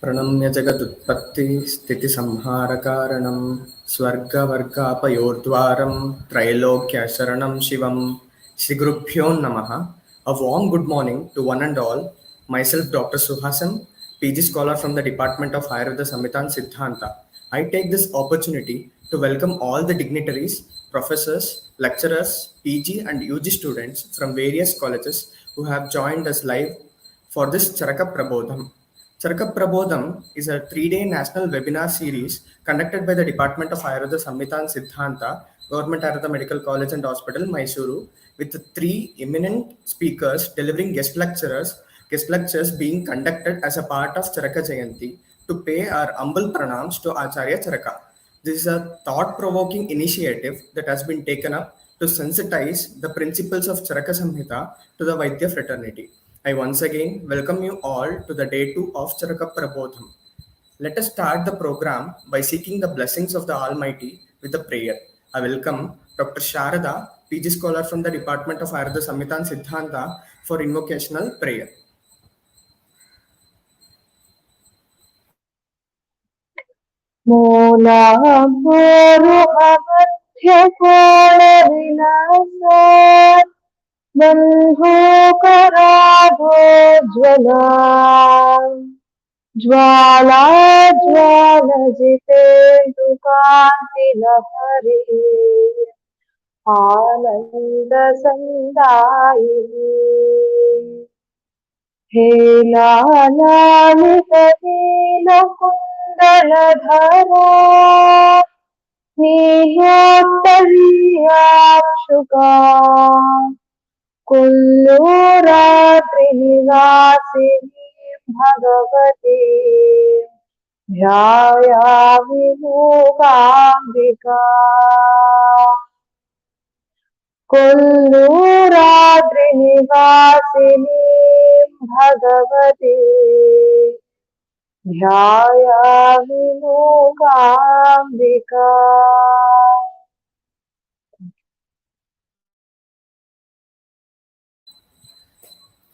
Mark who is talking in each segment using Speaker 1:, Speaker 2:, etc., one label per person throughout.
Speaker 1: प्रणम्य जगदुत्पत्तिस्थितिसंहारकारणं स्वर्गवर्गापयोर्द्वारं त्रैलोक्यशरणं शिवं श्रीगुरुभ्यो नमः. A warm good morning to one and all. Myself Dr. Suhasan, PG scholar from the Department of Ayurveda Samhita and Siddhanta. I take this opportunity to welcome all the dignitaries, professors, lecturers, PG and UG students from various colleges who have joined us live for this Charaka Prabodham. Charaka Prabodham is a 3-day national webinar series conducted by the Department of Ayurveda Samhita and Siddhanta, Government Ayurveda Medical College and Hospital, Mysuru, with 3 eminent speakers delivering guest lectures being conducted as a part of Charaka Jayanti to pay our humble pranams to Acharya Charaka. This is a thought-provoking initiative that has been taken up to sensitize the principles of Charaka Samhita to the Vaidya fraternity. I once again welcome you all to the day 2 of Charaka Prabodham. Let us start the program by seeking the blessings of the Almighty with a prayer. I welcome Dr. Sharada, PG scholar from the Department of Ayurveda Samhita and Siddhanta for invocational prayer.
Speaker 2: मूलाम्बोरुहमध्यकोणविलासात् बन्धूकराभोज्ज्वला ज्वाला ज्वालजितेन्दुकान्तिलहरी आनन्दसन्दायिनी हेलालालितनीलकुण्डलधरा स्नेहोत्तरीयाक्षुका कुल्लूरात्रिनिवासिनी भगवती ध्यायामि मूकाम्बिका कुल्लूरात्रिनिवासिनी भगवती ध्यायामि Mookambika.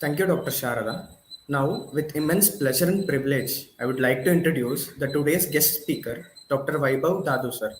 Speaker 1: Thank you, Dr. Sharada. Now, with immense pleasure and privilege, I would like to introduce the today's guest speaker, Dr. Vaibhav Dadu sir.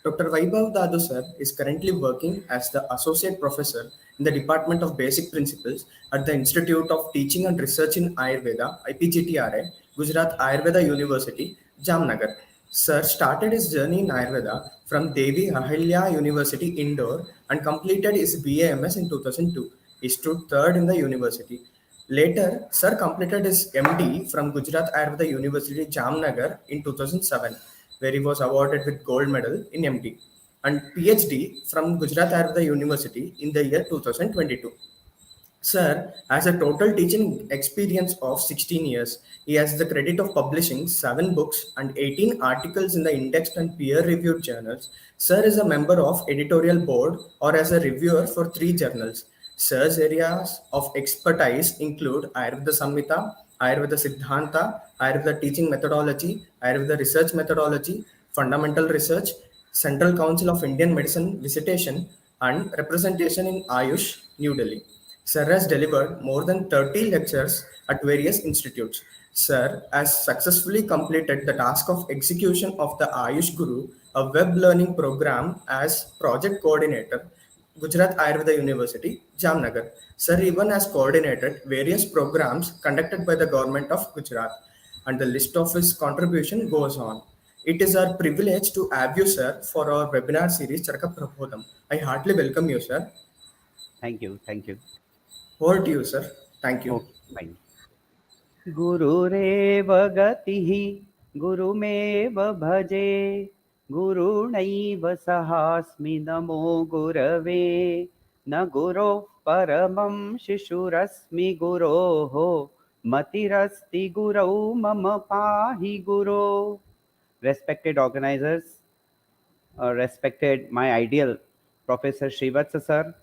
Speaker 1: Dr. Vaibhav Dadu sir is currently working as the Associate Professor in the Department of Basic Principles at the Institute of Teaching and Research in Ayurveda, IPGTRA, Gujarat Ayurveda University, Jamnagar. Sir started his journey in Ayurveda from Devi Ahilya University, Indore, and completed his BAMS in 2002. He stood third in the university. Later, Sir completed his MD from Gujarat Ayurveda University, Jamnagar in 2007, where he was awarded with gold medal in MD, and PhD from Gujarat Ayurveda University in the year 2022. Sir has a total teaching experience of 16 years. He has the credit of publishing 7 books and 18 articles in the indexed and peer-reviewed journals. Sir is a member of editorial board or as a reviewer for 3 journals. Sir's areas of expertise include Ayurveda Samhita, Ayurveda Siddhanta, Ayurveda teaching methodology, Ayurveda research methodology, fundamental research, Central Council of Indian Medicine visitation, and representation in Ayush, New Delhi. Sir has delivered more than 30 lectures at various institutes. Sir has successfully completed the task of execution of the Ayush Guru, a web learning program, as project coordinator, Gujarat Ayurveda University, Jamnagar. Sir even has coordinated various programs conducted by the government of Gujarat, and the list of his contribution goes on. It is our privilege to have you, sir, for our webinar series, Charaka Prabodham. I heartily welcome you, sir.
Speaker 3: Thank you.
Speaker 1: Over to you, sir. Thank you.
Speaker 3: Okay, fine. Gururev gatihi gurumev bhaje gurunaiva sahasmi namo gurave na guro paramam shishurasmi guroho matirasti gurau mama pahi guru. Respected organizers, respected my ideal Professor Srivatsa sir,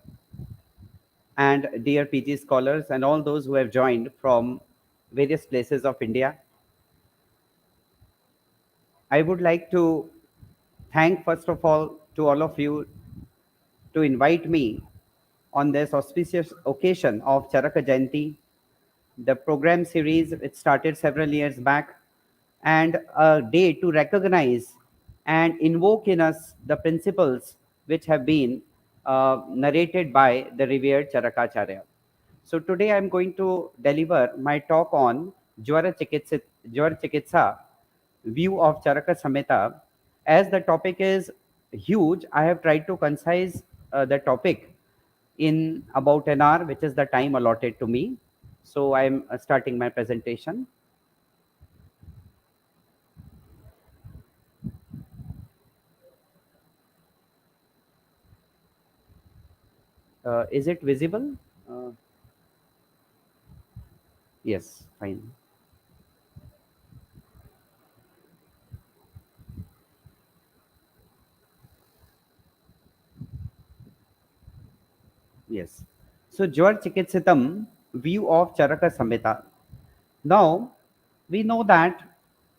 Speaker 3: and dear PG scholars and all those who have joined from various places of India. I would like to thank first of all to all of you to invite me on this auspicious occasion of Charaka Jayanti. The program series, it started several years back, and a day to recognize and invoke in us the principles which have been narrated by the revered Charakacharya. So today I'm going to deliver my talk on Jwara Chikitsa, view of Charaka Samhita. As the topic is huge, I have tried to concise the topic in about an hour, which is the time allotted to me. So I'm starting my presentation. Is it visible? Uh, yes, fine. Yes. So Jwar Chikitsitam, view of Charaka Samhita. Now, we know that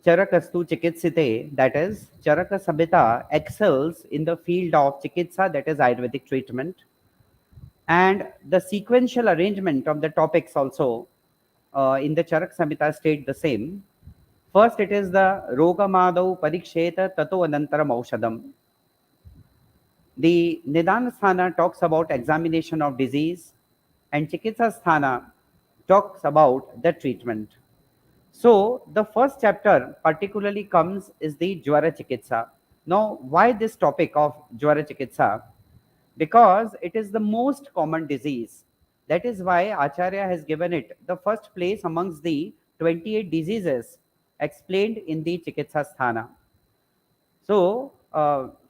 Speaker 3: Charakastu Chikitsite, that is, Charaka Samhita excels in the field of Chikitsa, that is Ayurvedic treatment, and the sequential arrangement of the topics also in the Charak Samhita state the same. First, it is the Roga Madau Pariksheta Tato Anantaram Aushadam. The Nidana Sthana talks about examination of disease, and Chikitsa Sthana talks about the treatment. So, the first chapter particularly comes is the Jwara Chikitsa. Now, why this topic of Jwara Chikitsa? Because it is the most common disease. That is why Acharya has given it the first place amongst the 28 diseases explained in the Chikitsa Sthana. So,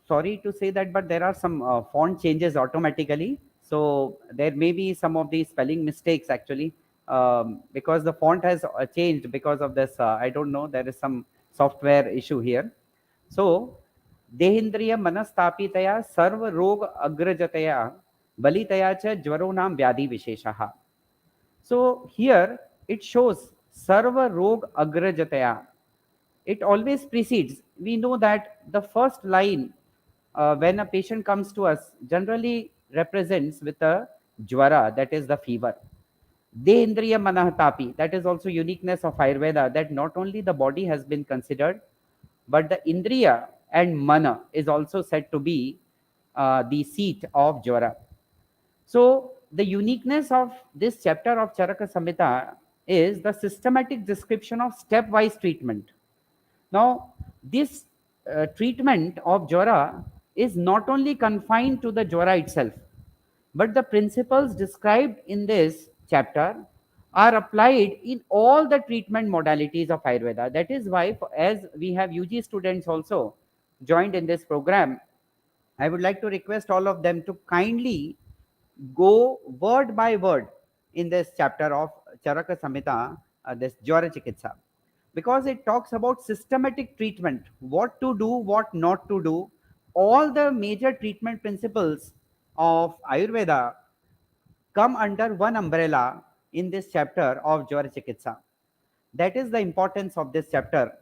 Speaker 3: sorry to say that, but there are some font changes automatically. So, there may be some of the spelling mistakes actually because the font has changed because of this. I don't know, there is some software issue here. So, देहेन्द्रिय मनस्तापितया सर्व रोग अग्रजतया बलितया च ज्वरो नाम व्याधि विशेषः. So here it shows sarva rog agrajataya. It always precedes. We know that the first line when a patient comes to us generally represents with a jwara, that is the fever. Dehendriya manahatapi, that is also uniqueness of Ayurveda, that not only the body has been considered, but the indriya and mana is also said to be the seat of jwara. So, the uniqueness of this chapter of Charaka Samhita is the systematic description of stepwise treatment. Now, this treatment of Jwara is not only confined to the Jwara itself, but the principles described in this chapter are applied in all the treatment modalities of Ayurveda. That is why, as we have UG students also joined in this program, I would like to request all of them to kindly go word by word in this chapter of Charaka Samhita, this Jwara Chikitsa, because it talks about systematic treatment, what to do, what not to do, all the major treatment principles of Ayurveda come under one umbrella in this chapter of Jwara Chikitsa. That is the importance of this chapter.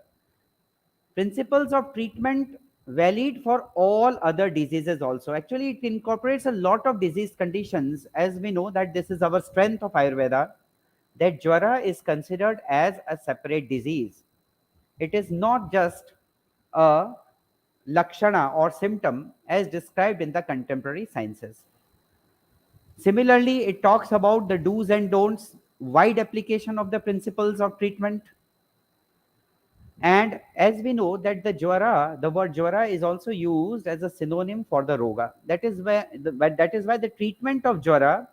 Speaker 3: Principles of treatment valid for all other diseases also. Actually, it incorporates a lot of disease conditions, as we know that this is our strength of Ayurveda, that Jwara is considered as a separate disease. It is not just a lakshana or symptom as described in the contemporary sciences. Similarly, it talks about the do's and don'ts, wide application of the principles of treatment. And as we know that the word Jwara is also used as a synonym for the Roga. That is why the treatment of Jwara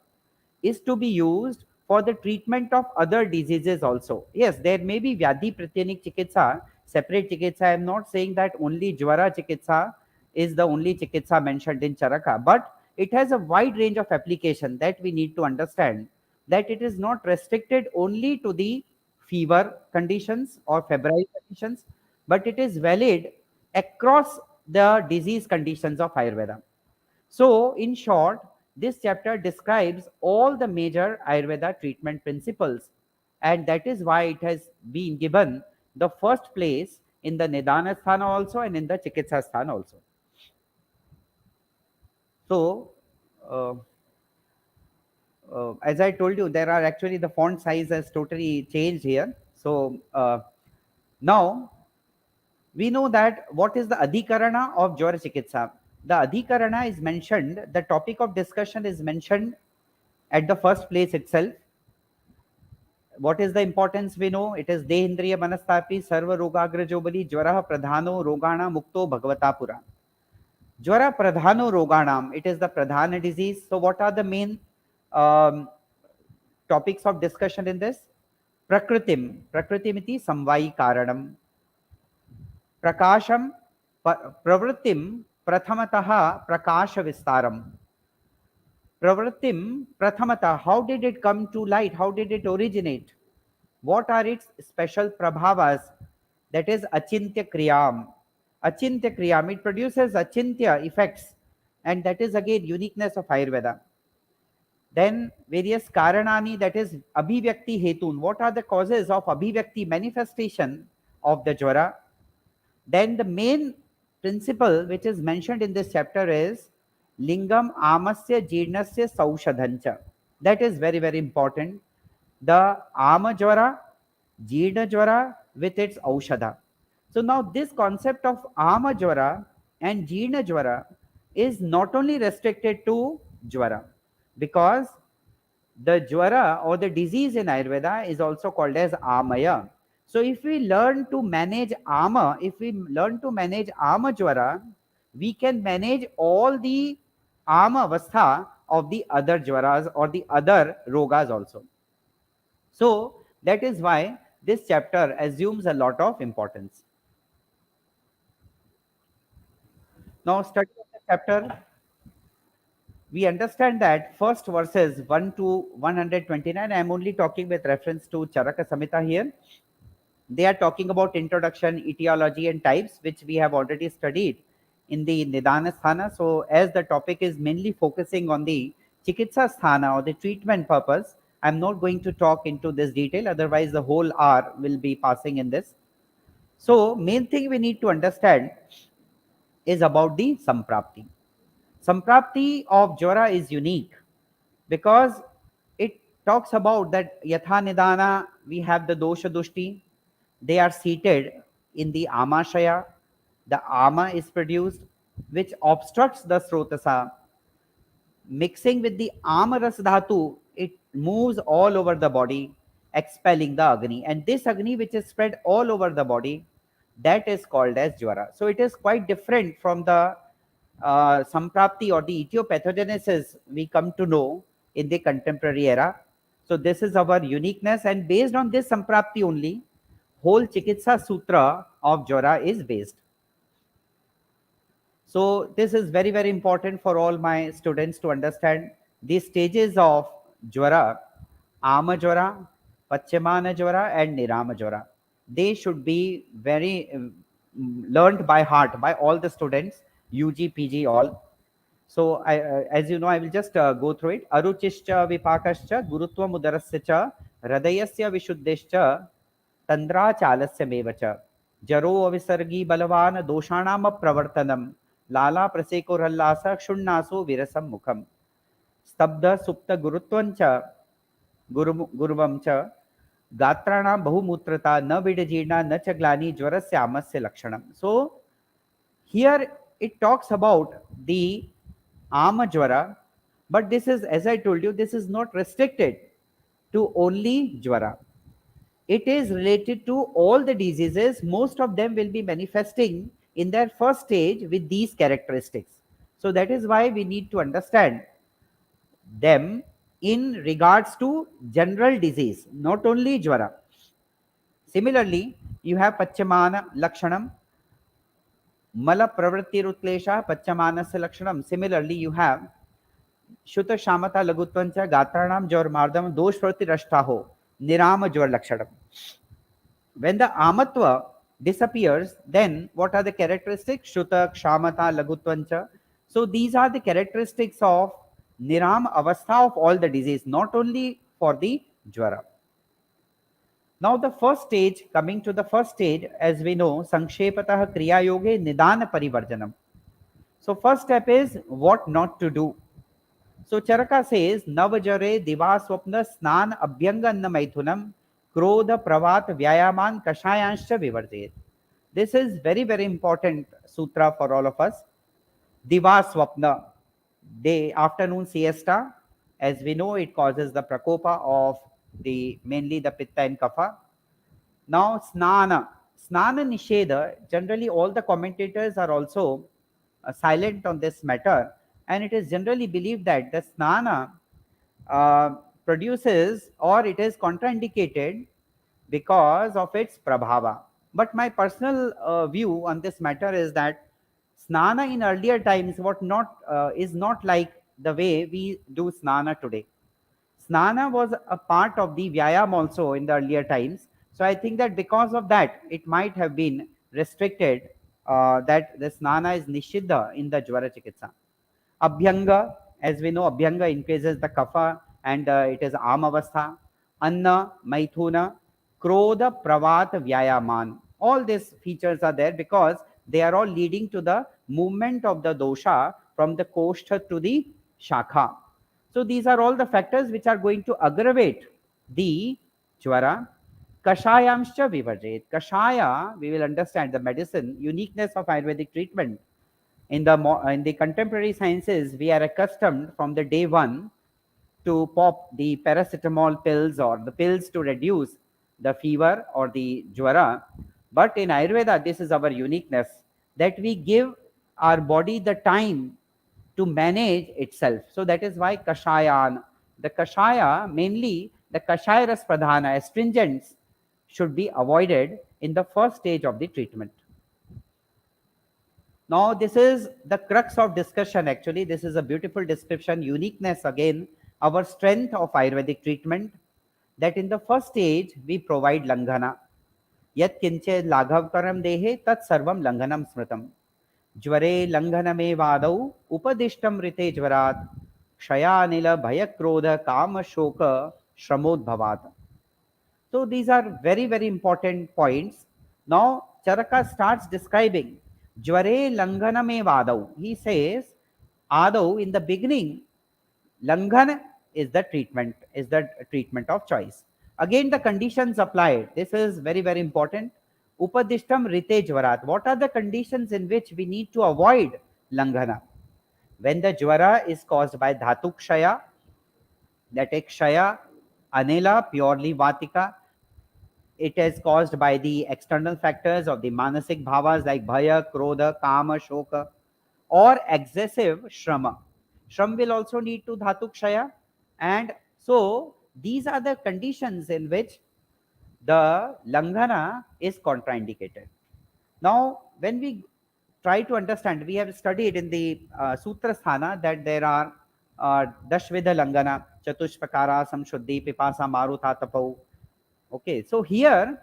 Speaker 3: is to be used for the treatment of other diseases also. Yes, there may be Vyadhi Pratyanik Chikitsa, separate Chikitsa. I am not saying that only Jwara Chikitsa is the only Chikitsa mentioned in Charaka, but it has a wide range of application that we need to understand, that it is not restricted only to the fever conditions or febrile conditions, but it is valid across the disease conditions of Ayurveda. So, in short, this chapter describes all the major Ayurveda treatment principles, and that is why it has been given the first place in the Nidana Sthana also and in the Chikitsa Sthana also. So, uh, as I told you, the font size has totally changed here. So, now We know that what is the Adhikarana of Jwara Chikitsa. The Adhikarana is mentioned, the topic of discussion is mentioned at the first place itself. What is the importance we know? It is Dehendriya Manastapi Sarva Rogagra Jobali Jwara Pradhano Rogana Mukto Bhagavata Pura. Jwara Pradhano Roganam, it is the Pradhana disease. So what are the main um, topics of discussion in this? Prakritim iti samvai karanam. Prakasham pravrittim prathamataha prakasha vistaram. Pravrittim prathamata, how did it come to light? How did it originate? What are its special prabhavas? That is achintya kriyam. Achintya kriyam, it produces achintya effects, and that is again uniqueness of Ayurveda. Then various karanani, that is abhivyakti hetun. What are the causes of abhivyakti manifestation of the Jwara? Then the main principle which is mentioned in this chapter is lingam amasya jeernasya saushadhancha. That is very, very important. The ama Jwara, jeerna Jwara with its aushadha. So now this concept of ama Jwara and jeerna Jwara is not only restricted to Jwara, because the Jwara or the disease in Ayurveda is also called as Amaya. So if we learn to manage Ama, if we learn to manage Ama Jwara, we can manage all the Ama Avastha of the other Jwaras or the other Rogas also. So that is why this chapter assumes a lot of importance. Now, study of the chapter, we understand that first verses 1 to 129, I am only talking with reference to Charaka Samhita here. They are talking about introduction, etiology, and types, which we have already studied in the Nidana Sthana. So, as the topic is mainly focusing on the Chikitsa Sthana or the treatment purpose, I'm not going to talk into this detail, otherwise, the whole hour will be passing in this. So, main thing we need to understand is about the Samprapti. Samprapti of Jwara is unique because it talks about that Yatha Nidana, we have the Dosha Dushti, they are seated in the Amashaya. The Ama is produced, which obstructs the Srotasa. Mixing with the Amaras Dhatu, it moves all over the body, expelling the Agni. And this Agni, which is spread all over the body, that is called as Jwara. So it is quite different from the Samprapti or the etiopathogenesis we come to know in the contemporary era. So this is our uniqueness, and based on this Samprapti only, whole Chikitsa Sutra of Jwara is based. So this is very, very important for all my students to understand the stages of Jwara, Ama Jwara, Pachimana Jwara, and Nirama Jwara. They should be very learned by heart by all the students, UG, PG, all. So, as you know, I will just go through it. Aruchischa vipakascha gurutva mudarasya cha hradayasya vishuddhescha tandra chalasya mevacha jaro avisargi balavan doshanam pravartanam lala praseko rallasa kshunnasो virasam mukham स्तब्ध सुप्त गुरुत्वंच गुरुवम च गात्राणां बहुमूत्रता न विडजीर्णा न च ग्लानि ज्वरस्य आमस्य लक्षणम. So here it talks about the Ama Jwara, but this is, as I told you, this is not restricted to only Jwara. It is related to all the diseases. Most of them will be manifesting in their first stage with these characteristics. So that is why we need to understand them in regards to general disease, not only Jwara. Similarly, you have Pachamana Lakshanam, Mala Pravritti Rutlesha, Pachamanasya Lakshanam. Similarly, you have Shuta Shamata Lagutvancha, Gatranam Jor Mardam, Dosh Pravritti Rashtaho, Nirama Jor Lakshanam. When the Amatva disappears, then what are the characteristics? Shuta, Shamata, Lagutvancha. So these are the characteristics of Niram Avastha of all the disease, not only for the Jwara. Now the first stage, coming to the first stage, as we know, Sankshepatah Kriya Yoge Nidana Parivarjanam. So first step is what not to do. So Charaka says, Navajare Divaswapna Snan Abhyanganna Maithunam Krodha Pravat Vyayaman Kashayanscha Vivarjayet. This is very, very important sutra for all of us. Diva Swapna, day afternoon siesta. As we know, it causes the prakopa of the mainly the pitta and kapha. Now, snana nisheda, generally all the commentators are also silent on this matter, and it is generally believed that the snana uh, produces or it is contraindicated because of its prabhava. But my personal view on this matter is that snana in earlier times what not is not like the way we do snana today. Snana was a part of the Vyayam also in the earlier times. So I think that because of that, it might have been restricted that the Snana is Nishiddha in the Jwara Chikitsa. Abhyanga, as we know, Abhyanga increases the kapha and it is Amavastha. Anna, Maithuna, Krodha, Pravat, Vyayaman. All these features are there because they are all leading to the movement of the dosha from the Koshtha to the Shakha. So these are all the factors which are going to aggravate the Jwara. Kashayamscha vivarjet. Kashaya, we will understand the medicine, uniqueness of Ayurvedic treatment in the contemporary sciences, we are accustomed from the day one to pop the paracetamol pills or the pills to reduce the fever or the jwara. But in Ayurveda, this is our uniqueness that we give our body the time to manage itself. So that is why kashayan, the kashaya, mainly the kashaya ras pradhana, astringents, should be avoided in the first stage of the treatment. Now, this is the crux of discussion actually. This is a beautiful description, uniqueness again, our strength of Ayurvedic treatment. That in the first stage, we provide Langhana. Yat kinche laghav karam dehe tat sarvam Langhanam smritam. Jware Langhaname vadau upadishtam rite jwarat kshayanila bhayakrodha kama shoka shramodbhavat. So these are very, very important points. Now Charaka starts describing Jware Langhana me Vadau. He says, Adau in the beginning, Langhana is the treatment of choice. Again, the conditions applied. This is very, very important. Upadishtam Rite Jwarat. What are the conditions in which we need to avoid Langhana? When the Jwara is caused by Dhatuk Shaya, that is Kshaya, Anila, purely Vatika, it is caused by the external factors of the manasik bhavas like bhaya, krodha, kama, shoka, or excessive shrama. Shram will also lead to dhatu kshaya, and so these are the conditions in which the langhana is contraindicated. Now, when we try to understand, we have studied in the Sutra Sthana that there are Dashvidha Langana, Chatushpakara, Samshuddhi, Pipasa, Marutha, Tapau. Okay, so here,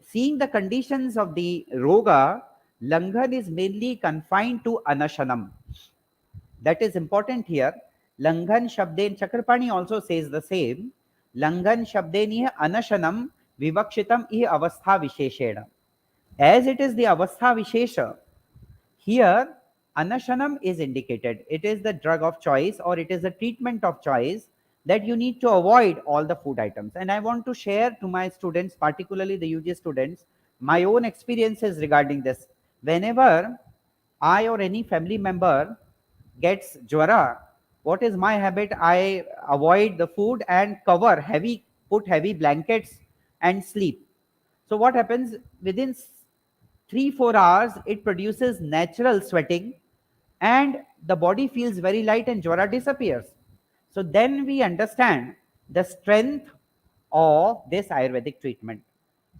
Speaker 3: seeing the conditions of the roga, Langhan is mainly confined to Anashanam. That is important here. Langhan Shabden, Chakrapani also says the same. Langhan Shabden iha Anashanam Vivakshitam iha Avastha Visheshena. As it is the Avastha Vishesha, here Anashanam is indicated. It is the drug of choice or it is a treatment of choice that you need to avoid all the food items. And I want to share to my students, particularly the UG students, my own experiences regarding this. Whenever I or any family member gets jwara, what is my habit? I avoid the food and put heavy blankets and sleep. So what happens within 3-4 hours, it produces natural sweating and the body feels very light and jwara disappears. So then we understand the strength of this Ayurvedic treatment.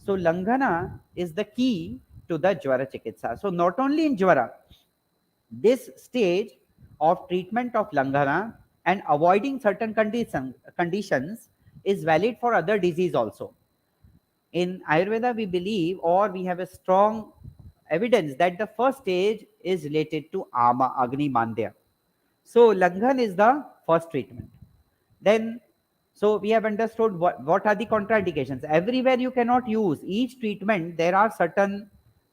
Speaker 3: So Langhana is the key to the Jwara Chikitsa. So not only in Jwara, this stage of treatment of Langhana and avoiding certain conditions is valid for other disease also. In Ayurveda, we believe or we have a strong evidence that the first stage is related to Ama, Agni Mandya. So Langhan is the first treatment. Then, so we have understood what are the contraindications. Everywhere you cannot use each treatment, there are certain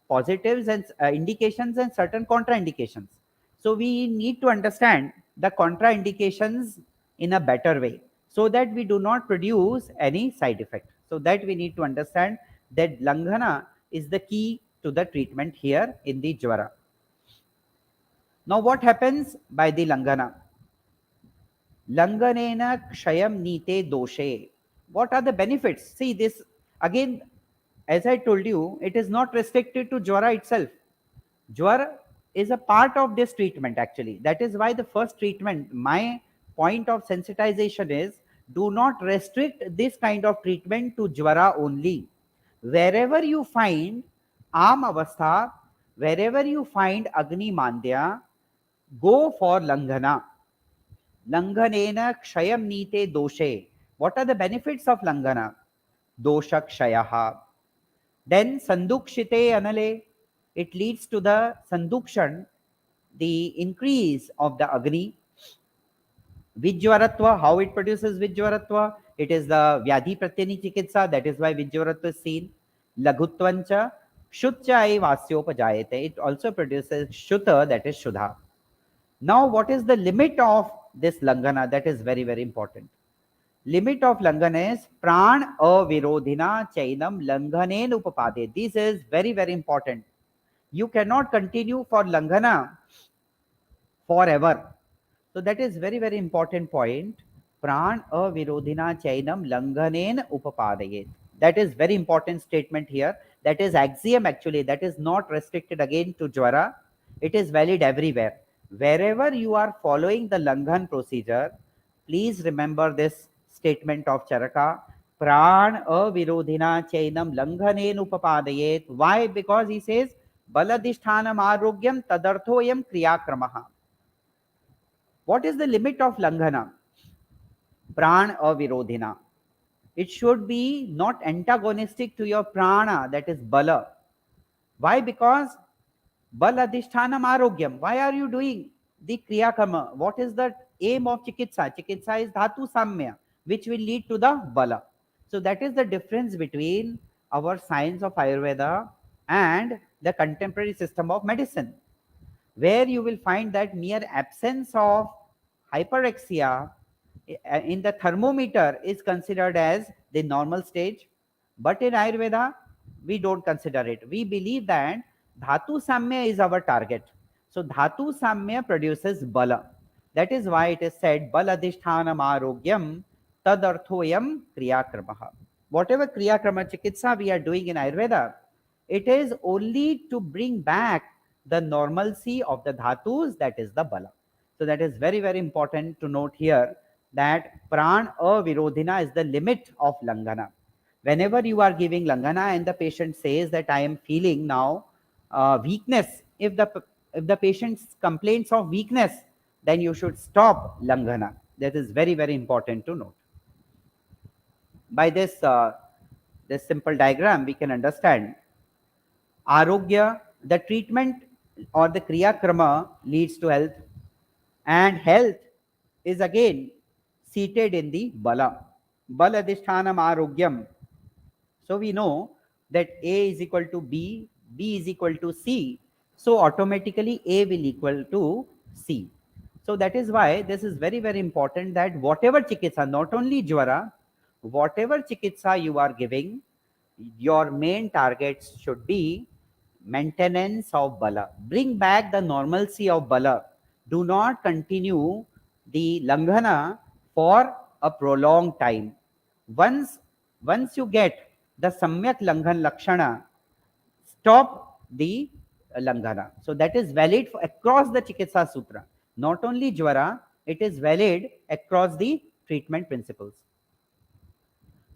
Speaker 3: positives and indications and certain contraindications. So we need to understand the contraindications in a better way so that we do not produce any side effect. So that we need to understand that Langhana is the key to the treatment here in the Jwara. Now, what happens by the Langhana? Langhanena kshayam nite doshe. What are the benefits? See this again, as I told you, it is not restricted to Jwara itself. Jwara is a part of this treatment actually. That is why the first treatment, my point of sensitization is do not restrict this kind of treatment to Jwara only. Wherever you find Am Avastha, wherever you find Agni Mandya, go for Langhana. Langhanena kshayam nite doshe. What are the benefits of Langhana? Dosha kshayaha. Then sandukshite anale. It leads to the sandukshan, the increase of the Agni. Vijwaratva, how it produces Vijwaratva? It is the Vyadhi Pratyani Chikitsa, that is why Vijwaratva is seen. Lagutvancha, Shutcha Vasyopajayate. It also produces Shuta, that is Shudha. Now, what is the limit of this Langhana? That is very, very important. Limit of Langhana is Pran Avirodhina Chainam Langhanen Upapade. This is very, very important. You cannot continue for Langhana forever. So that is very, very important point. Pran avirodhina chainam langhanen upapadayet. That is very important statement here. That is axiom actually. That is not restricted again to Jwara. It is valid everywhere. Wherever you are following the Langhan procedure, please remember this statement of Charaka. Pran avirodhina chainam langhanen upapadayet. Why? Because he says baladhishthanam arogyam tadarthoyam kriyakramaha. What is the limit of Langhana? Pran avirodhina. It should be not antagonistic to your prana, that is bala. Why? Because bala adhishthanam arogyam. Why are you doing the kriya karma? What is the aim of chikitsa? Chikitsa is dhatu samya, which will lead to the bala. So that is the difference between our science of Ayurveda and the contemporary system of medicine, where you will find that mere absence of hyperexia in the thermometer is considered as the normal stage. But in Ayurveda, we don't consider it. We believe that Dhatu Samya is our target. So Dhatu Samya produces Bala. That is why it is said Baladhishthanam Arogyam Tadarthoyam Kriyakramaha. Whatever Kriyakrama Chikitsa we are doing in Ayurveda, it is only to bring back the normalcy of the dhatus, that is the Bala. So that is very, very important to note here that pran avirodhina is the limit of Langhana. Whenever you are giving Langhana and the patient says that I am feeling now weakness, if the patient complains of weakness, then you should stop Langhana. That is very, very important to note. By this simple diagram, we can understand Arogya, the treatment or the Kriya Krama leads to health, and health is again seated in the Bala. Bala Adhishthanam Arogyam. So we know that A is equal to B, B is equal to C. So automatically A will equal to C. So that is why this is very, very important that whatever chikitsa, not only Jwara, whatever chikitsa you are giving, your main targets should be maintenance of Bala. Bring back the normalcy of Bala. Do not continue the Langhana for a prolonged time. Once, once you get the Samyak Langhan Lakshana, stop the Langhana. So that is valid for across the Chikitsa Sutra. Not only Jwara, it is valid across the treatment principles.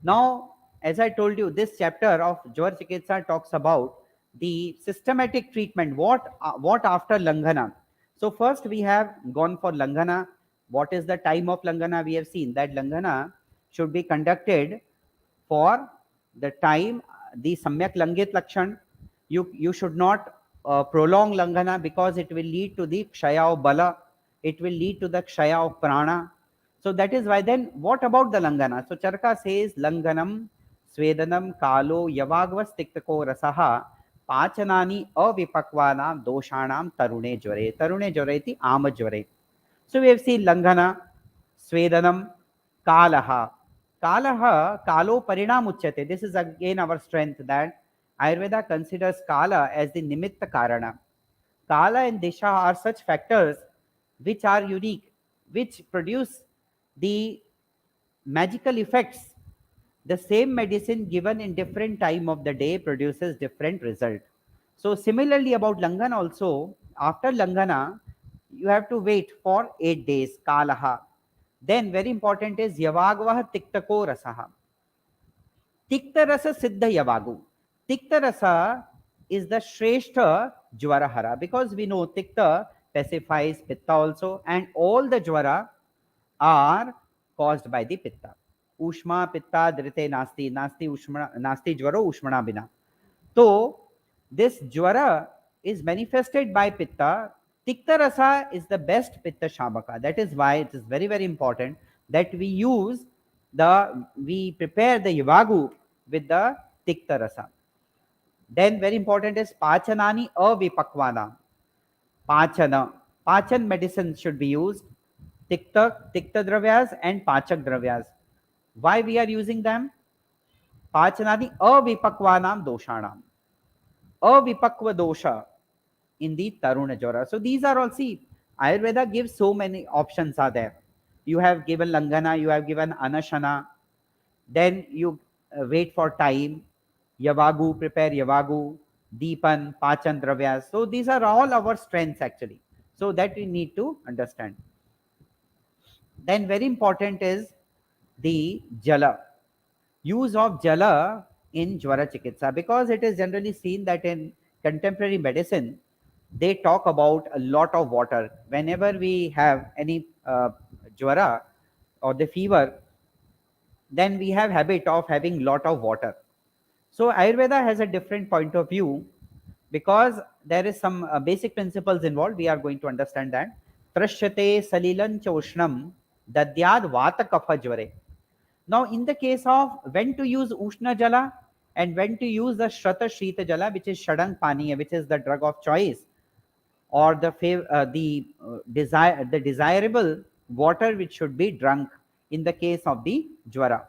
Speaker 3: Now, as I told you, this chapter of Jwar Chikitsa talks about the systematic treatment. What after Langhana? So first we have gone for Langhana. What is the time of Langhana? We have seen that Langhana should be conducted for the time, the Samyak Langit Lakshan. You should not prolong Langhana because it will lead to the Kshaya of Bala. It will lead to the Kshaya of Prana. So that is why then what about the Langhana? So Charaka says Langhanam Swedanam Kalo Yavagvas Tiktako Rasaha Pachanani Avipakvanam Doshanam Tarune Jware. Tarune Jwareti Ama Jware. So we have seen Langhana, Swedanam, Kalaha. Kalaha, Kalo Parinam Uchyate. This is again our strength that Ayurveda considers Kala as the Nimitta Karana. Kala and Disha are such factors which are unique, which produce the magical effects. The same medicine given in different time of the day produces different result. So similarly about Langhana also, after Langhana, you have to wait for 8 days, Kalaha. Then very important is Yavagvah Tiktako Rasaha. Tikta Rasa Siddha Yavagu. Tikta Rasa is the Shrestha Jwara because we know Tikta pacifies Pitta also, and all the Jwara are caused by the Pitta. Ushma Pitta Drite Nasti, Nasti Ushmana, Nasti Jwaro Ushmana Bina. So this Jwara is manifested by Pitta. Tikta Rasa is the best Pitta Shabaka. That is why it is very, very important that we prepare the Yavagu with the Tikta Rasa. Then very important is Pachanani Avipakvana. Pachana. Pachan medicine should be used. Tikta Dravyas and Pachak Dravyas. Why we are using them? Pachanani Avipakvanam Doshanam. Avipakva dosha in the Taruna Jwara. So these are all, see, Ayurveda gives so many options are there. You have given Langhana, you have given Anashana, then you wait for time, Yavagu, prepare Yavagu, Deepan, Pachan Dravyas. So these are all our strengths actually. So that we need to understand. Then very important is the Jala. Use of Jala in Jwara Chikitsa, because it is generally seen that in contemporary medicine, they talk about a lot of water. Whenever we have any Jwara or the fever, then we have habit of having lot of water. So Ayurveda has a different point of view, because there is some basic principles involved. We are going to understand that. Trashyate salilan choshnam dadyad vata kapha jware. Now, in the case of when to use Ushna Jala and when to use the Shrata Shrita Jala, which is Shadang Paniya, which is the drug of choice, or the desirable water which should be drunk in the case of the Jwara.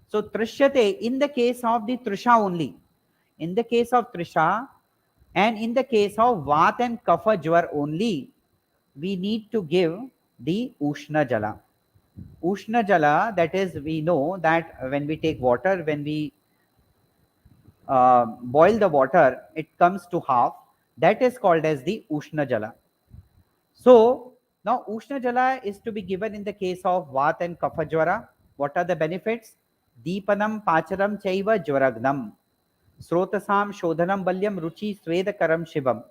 Speaker 3: So, Trishyate in the case of the Trisha only. In the case of Trisha and in the case of Vat and Kapha Jwar only, we need to give the Ushna Jala. Ushna Jala, that is, we know that when we take water, when we boil the water, it comes to half. That is called as the Ushna Jala. So, now Ushna Jala is to be given in the case of Vat and Kapha Jwara. What are the benefits? Deepanam Pacharam Chaiva Jwaragnam. Srotasam Shodhanam Balyam Ruchi Swedakaram Shivam.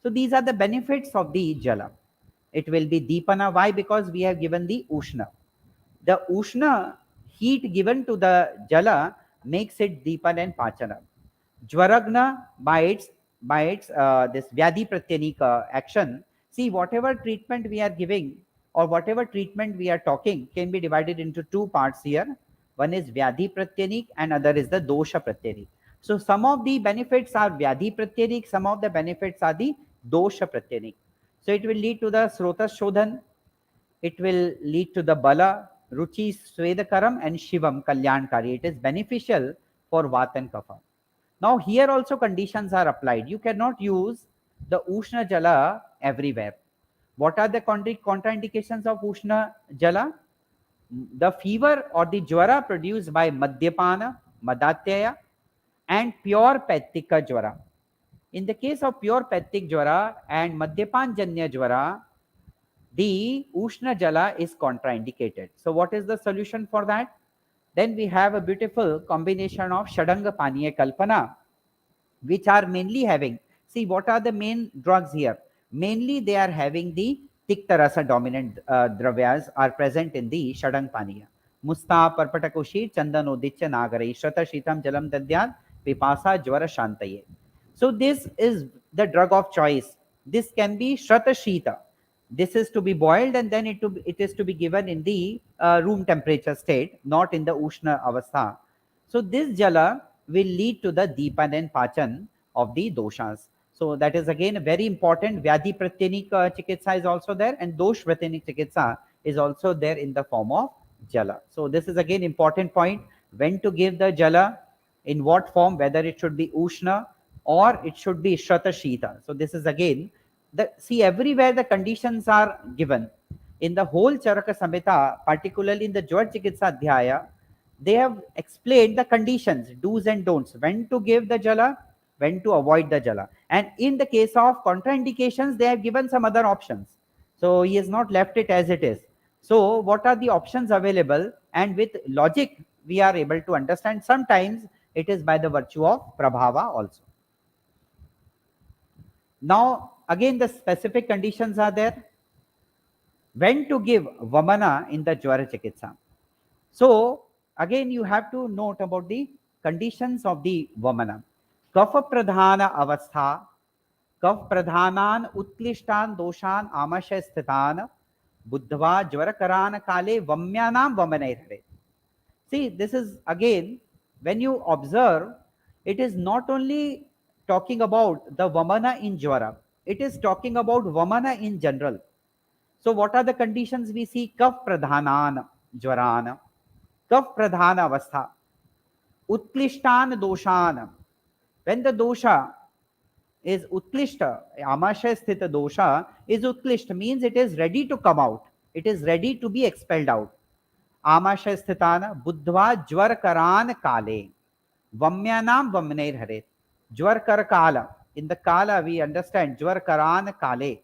Speaker 3: So, these are the benefits of the Jala. It will be Deepana. Why? Because we have given the Ushna. The Ushna heat given to the Jala makes it Deepan and Pachana. Jwaragna by its this Vyadhi Pratyanika action. See, whatever treatment we are giving or whatever treatment we are talking can be divided into two parts here. One is Vyadhi Pratyanik and other is the Dosha Pratyanik. So some of the benefits are Vyadhi Pratyanik, some of the benefits are the Dosha Pratyanik. So it will lead to the Srota Shodhan, it will lead to the Bala, Ruchi, Swedakaram and Shivam, Kalyankari. It is beneficial for Vat and Kapha. Now here also conditions are applied. You cannot use the Ushna Jala everywhere. What are the contraindications of Ushna Jala? The fever or the Jwara produced by Madhyapana, Madatyaya and pure Pettika Jwara. In the case of pure Pettik Jwara and Madhyapan Janya Jwara, the Ushna Jala is contraindicated. So what is the solution for that? Then we have a beautiful combination of Shadanga Paniya Kalpana, which are mainly having, see what are the main drugs here? Mainly they are having the Tikta Rasa dominant dravyas are present in the Shadang Paniya. Musta, Parpatakushi, Chandanoditya Nagarai, Shrata Shitam Jalam Dadyat, Pipasa Jwara Shantaye. So this is the drug of choice. This can be Shrata Shita. This is to be boiled and then it is to be given in the room temperature state, not in the Ushna Avastha. So this Jala will lead to the Deepan and Pachan of the doshas. So that is again a very important. Vyadhi Pratyanik Chikitsa is also there and Dosh Pratyanik Chikitsa is also there in the form of Jala. So this is again important point. When to give the Jala? in what form, whether it should be Ushna or it should be Shrata Shita. So this is again, see everywhere the conditions are given. In the whole Charaka Samhita, particularly in the Jwara Chikitsa Adhyaya, they have explained the conditions, do's and don'ts, when to give the jala, when to avoid the jala. And in the case of contraindications, they have given some other options. So he has not left it as it is. So what are the options available? And with logic, we are able to understand. Sometimes it is by the virtue of prabhava also. Now, again, the specific conditions are there. When to give Vamana in the Jwara Chikitsa. So, again, you have to note about the conditions of the Vamana. Kapha Pradhana Avastha, Kapha Pradhanan Utlishtan Doshan Amasha Sthitan, Buddhva Jwarakaran Kale Vamyanam Vamanai. See, this is again, when you observe, it is not only talking about the Vamana in Jwara, it is talking about Vamana in general. So, what are the conditions we see? Kaf Pradhanan Jwaran, Kaf Pradhana Avastha, Utlishtan Doshan. When the dosha is Utlishta, Amasha Sthita dosha is Utlishta, means it is ready to come out, it is ready to be expelled out. Amasha Sthitana, Buddhva Jwarkaran Kale, Vamyanam Vamnair Hare. Jwarkar Kala. In the Kala, we understand Jwarkaran Kale.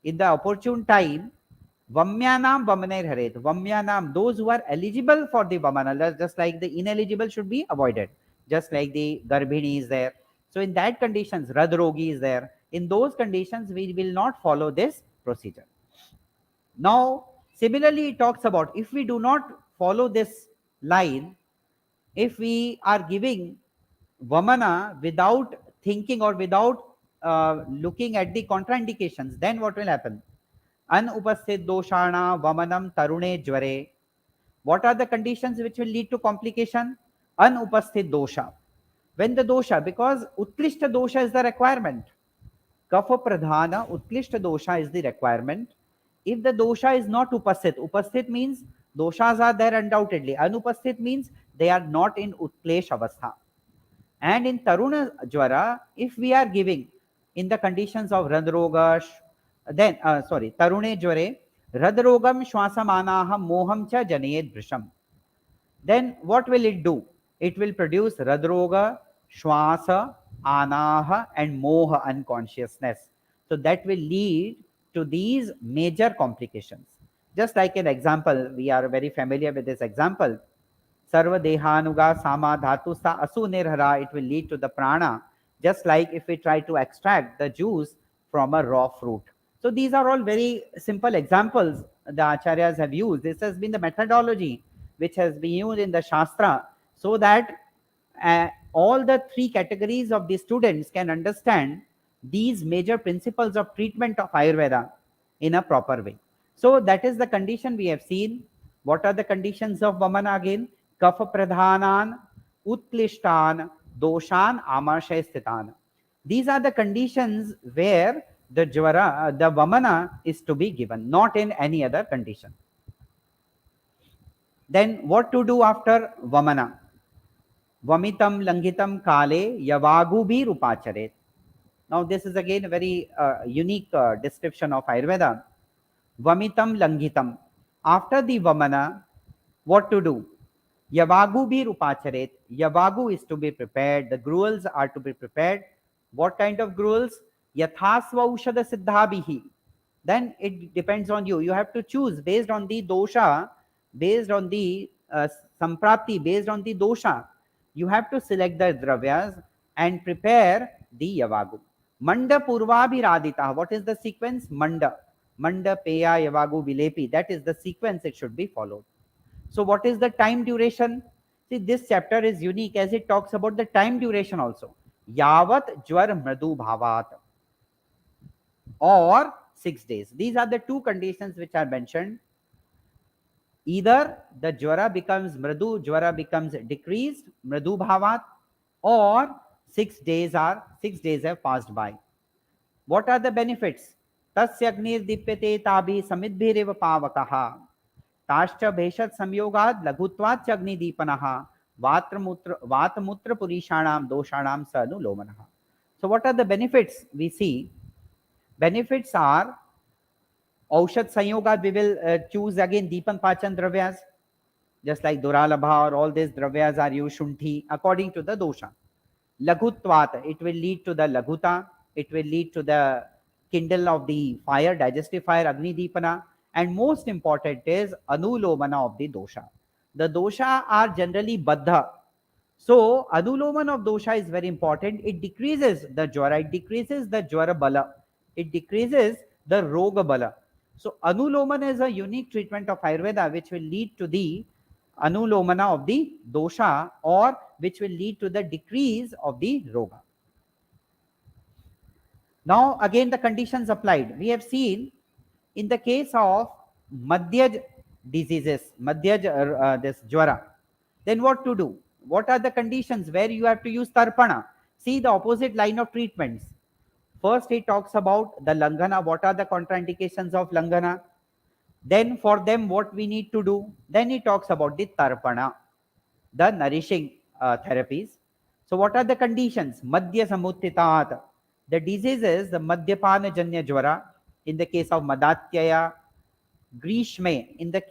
Speaker 3: In the opportune time, Vamyanam Vamanair Haret. Vamyanam, those who are eligible for the Vamana, just like the ineligible should be avoided, just like the Garbhini is there. So in that conditions, Radrogi is there. In those conditions, we will not follow this procedure. Now, similarly, it talks about if we do not follow this line, if we are giving Vamana without thinking or without looking at the contraindications, then what will happen? Anupasthit doshana vamanam tarune jware. What are the conditions which will lead to complication? Anupasthit dosha. When the dosha, because Utklishta dosha is the requirement. Kapha pradhana Utklishta dosha is the requirement. If the dosha is not upasthit, upasthit means doshas are there undoubtedly. Anupasthit means they are not in Utklesh avastha. And in Taruna Jwara, if we are giving in the conditions of Radroga, then, Tarune Jware, Radrogam Shwasamanaham Moham Cha Janayed Brisham. Then what will it do? It will produce Radroga, Shwasa, Anaha, and Moha unconsciousness. So that will lead to these major complications. Just like an example, we are very familiar with this example. Sarva Dehanuga Sama Dhatu Sa Asu Nirhara, it will lead to the prana, just like if we try to extract the juice from a raw fruit. So these are all very simple examples the acharyas have used. This has been the methodology which has been used in the Shastra so that all the three categories of the students can understand these major principles of treatment of Ayurveda in a proper way. So that is the condition we have seen. What are the conditions of Vamana again? Kapha Pradhanan, Utlishtan, Doshan, Amashay Sthitan. These are the conditions where the Jwara, the Vamana is to be given, not in any other condition. Then what to do after Vamana? Vamitam Langitam Kale Yavagu Bhi Rupacharet. Now this is again a very unique description of Ayurveda. Vamitam Langitam. After the Vamana, what to do? Yavagu bhi rupacharet. Yavagu is to be prepared. The gruels are to be prepared. What kind of gruels? Yathasva ushada siddhabhihi. Then it depends on you. You have to choose based on the dosha, based on the samprapti, based on the dosha. You have to select the dravyas and prepare the yavagu. Manda purvabhiradita. What is the sequence? Manda. Manda, Peya, Yavagu, Vilepi. That is the sequence it should be followed. So what is the time duration? See, this chapter is unique as it talks about the time duration also. Yavat Jwar Mradu Bhavat. Or 6 days. These are the two conditions which are mentioned. Either the Jwara becomes Mradu, Jwara becomes decreased, Mradu Bhavat, or 6 days have passed by. What are the benefits? Tasyagnir dipyate tabi samidbhireva pavakaha. ताश्च भेषज संयोगाद लघुत्वाच अग्निदीपनः Vatamutra Purishanam Doshanam Sanulomanaha. So, what are the benefits we see? Benefits are Aushad Sanyoga, we will choose again Deepan Pachan Dravyas, just like Duralabha or all these Dravyas are used Shunthi according to the dosha. Laghutvat, it will lead to the Laghuta, it will lead to the kindle of the fire, digestive fire, Agni Deepana, and most important is Anulomana of the dosha. The dosha are generally Baddha. So, Anuloman of dosha is very important. It decreases the Jwara, it decreases the Jwara Bala, it decreases the Roga Bala. So, Anuloman is a unique treatment of Ayurveda which will lead to the Anulomana of the dosha or which will lead to the decrease of the Roga. Now, again, the conditions applied. We have seen in the case of Madhyaj diseases, Madhyaj, this Jwara, then what to do? What are the conditions where you have to use Tarpana? See the opposite line of treatments. First, he talks about the Langhana. What are the contraindications of Langhana? Then, for them, what we need to do? Then he talks about the Tarpana, the nourishing therapies. So, what are the conditions? Madhya Samuttitat. The diseases, the Madhyapana Janya Jwara, in the case of Madatyaya, Grishme, in the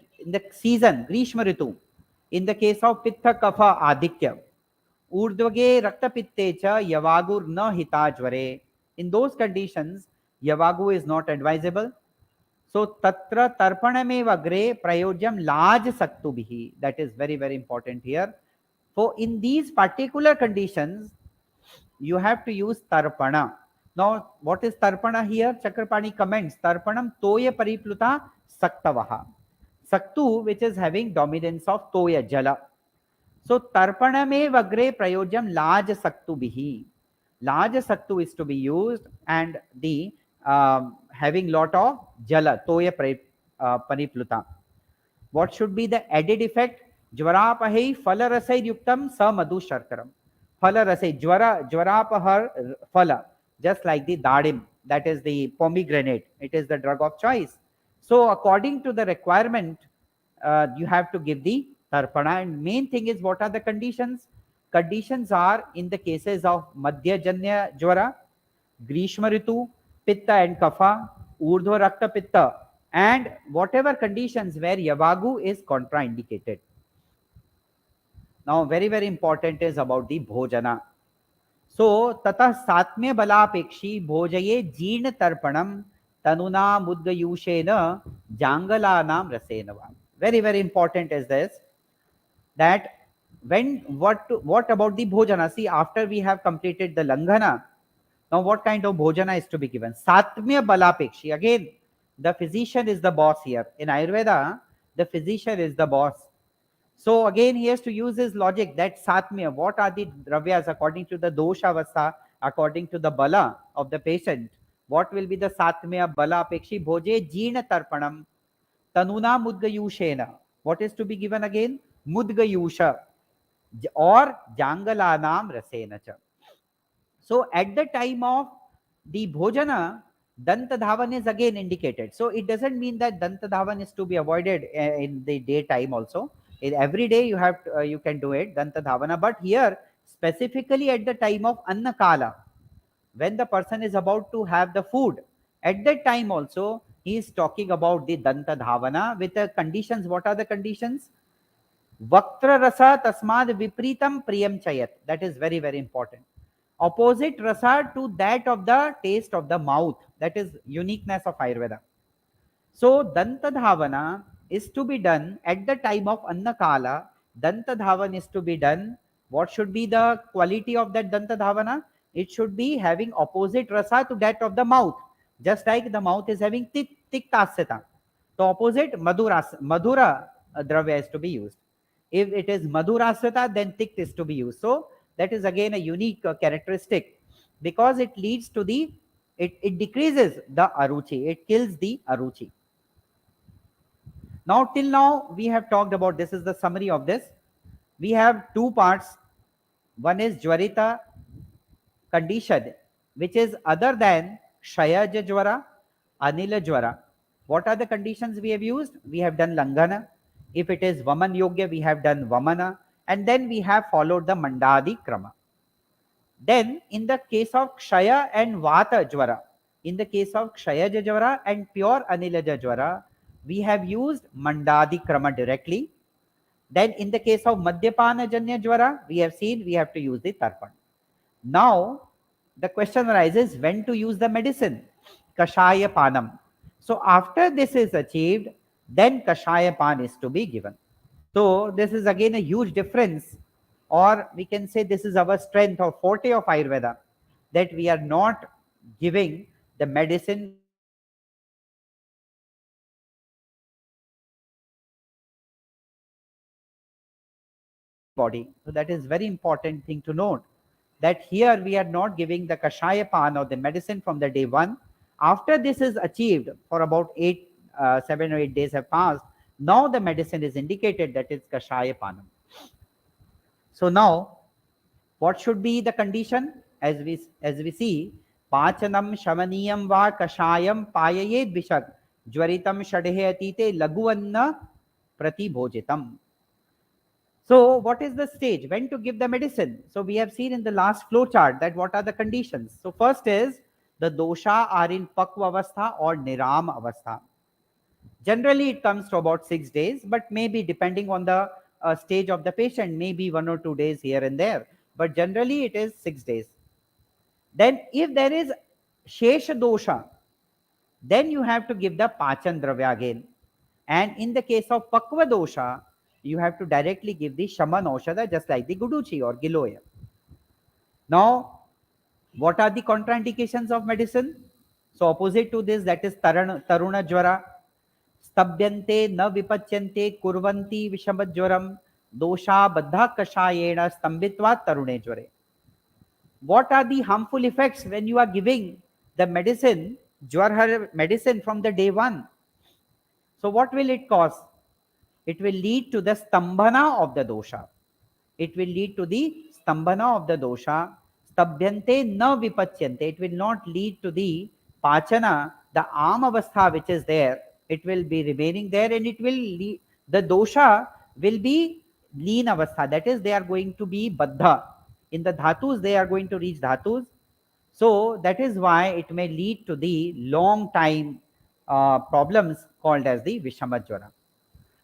Speaker 3: season, Grishma Ritu, in the case of Pitta Kapha Adikya, Urdvage Raktapitte cha Yavagur na hita jware. In those conditions, Yavagu is not advisable. So tatra tarpaname vagre prayojam laj saktu bihi. That is very, very important here. For in these particular conditions, you have to use tarpana. Now, what is tarpana here? Chakrapani comments, tarpanam toya paripluta saktavaha. Saktu, which is having dominance of toya, jala. So, tarpaname vagre prayojam laj saktu bihi. Laj saktu is to be used and the having lot of jala, toya paripluta. What should be the added effect? Jwarapahai phalarasai yuktam sa madhu sharkaram. Phalarasai, jwarapahar phala, just like the dadim, that is the pomegranate. It is the drug of choice. So according to the requirement, you have to give the tarpana. And main thing is, what are the conditions? Conditions are in the cases of Madhya Janya Jwara, Grishma Ritu, Pitta and Kapha, Urdhva Rakta Pitta, and whatever conditions where Yavagu is contraindicated. Now, very, very important is about the Bhojana. So, Tatah Satmya Balapekshi Bhojaye Jeena Tarpanam Tanuna Mudgayushena Jangalanam Rasenava. Very, very important is this, that when what about the Bhojana? See, after we have completed the Langhana, now what kind of Bhojana is to be given? Satmya Balapekshi. Again, the physician is the boss here. In Ayurveda, the physician is the boss. So again, he has to use his logic that Satmya, what are the dravyas according to the dosha avastha, according to the bala of the patient? What will be the Satmya Bala Apekshi Bhoje Jeena Tarpanam Tanuna Mudgayushena? What is to be given again? Mudgayusha or Jangalanam Rasenacha. So at the time of the Bhojana, Danta Dhavan is again indicated. So it doesn't mean that Danta Dhavan is to be avoided in the daytime also. In every day you have to, you can do it, Danta Dhavana. But here, specifically at the time of Annakala, when the person is about to have the food, at that time also, he is talking about the Danta Dhavana with the conditions. What are the conditions? Vaktra rasa tasmad vipritam priyam chayat. That is very, very important. Opposite rasa to that of the taste of the mouth. That is uniqueness of Ayurveda. So Danta Dhavana is to be done at the time of Annakala. Danta Dhavan is to be done. What should be the quality of that Danta Dhavana? It should be having opposite rasa to that of the mouth. Just like the mouth is having tiktasyata. The opposite madhura dravya is to be used. If it is madhurasata, then tikt is to be used. So that is again a unique characteristic, because it leads to the, it decreases the aruchi, it kills the aruchi. Now, till now, we have talked about, this is the summary of this. We have two parts. One is Jwarita condition, which is other than Shayaja Jwara, Anila Jwara. What are the conditions we have used? We have done Langhana. If it is Vaman Yogya, we have done Vamana. and then we have followed the Mandadi Krama. Then, in the case of Kshaya and Vata Jwara, in the case of Kshayaja Jwara and pure Anilaja Jwara, we have used Mandadi Krama directly. Then, in the case of Madhyapana Janya Jwara, we have seen we have to use the Tarpan. Now, the question arises when to use the medicine, Kashaya Panam. So, after this is achieved, then Kashaya Pan is to be given. So, this is again a huge difference, or we can say this is our strength or forte of Ayurveda, that we are not giving the medicine from the day one. We are giving the medicine after the patient is entering the body. So that is very important thing to note, that here we are not giving the Kashaya Pan or the medicine from the day one. After this is achieved, for about 7 or 8 days have passed, now the medicine is indicated, that is Kashaya Panam. So now, what should be the condition? As we see, Pachanam Shamaniyam va Kashayam Payayed Vishak Jwaritam Shadhe Atite Laguanna Pratibhojitam. So, what is the stage? When to give the medicine? So, we have seen in the last flow chart that what are the conditions. So, first is the dosha are in Pakva Avastha or Niram Avastha. Generally, it comes to about 6 days, but maybe depending on the stage of the patient, maybe 1 or 2 days here and there. But generally, it is 6 days. Then, if there is Shesha dosha, then you have to give the Pachan Dravya again. And in the case of Pakva dosha, you have to directly give the Shaman Aushadha, just like the Guduchi or Giloya. Now, what are the contraindications of medicine? So, opposite to this, that is Taruna Jwara, Stabhyante na vipachyante kurvanti vishamajwaram dosha baddha kashayena stambitva tarune jware. What are the harmful effects when you are giving the medicine, Jwara medicine from the day one? So what will it cause? It will lead to the stambhana of the dosha. It will lead to the stambhana of the dosha. Stabhyante na vipachyante. It will not lead to the pachana, the amavastha which is there. It will be remaining there, and it will lead, the dosha will be lean avastha. That is, they are going to be baddha. In the dhatus, they are going to reach dhatus. So that is why it may lead to the long time problems called as the Vishamajwara.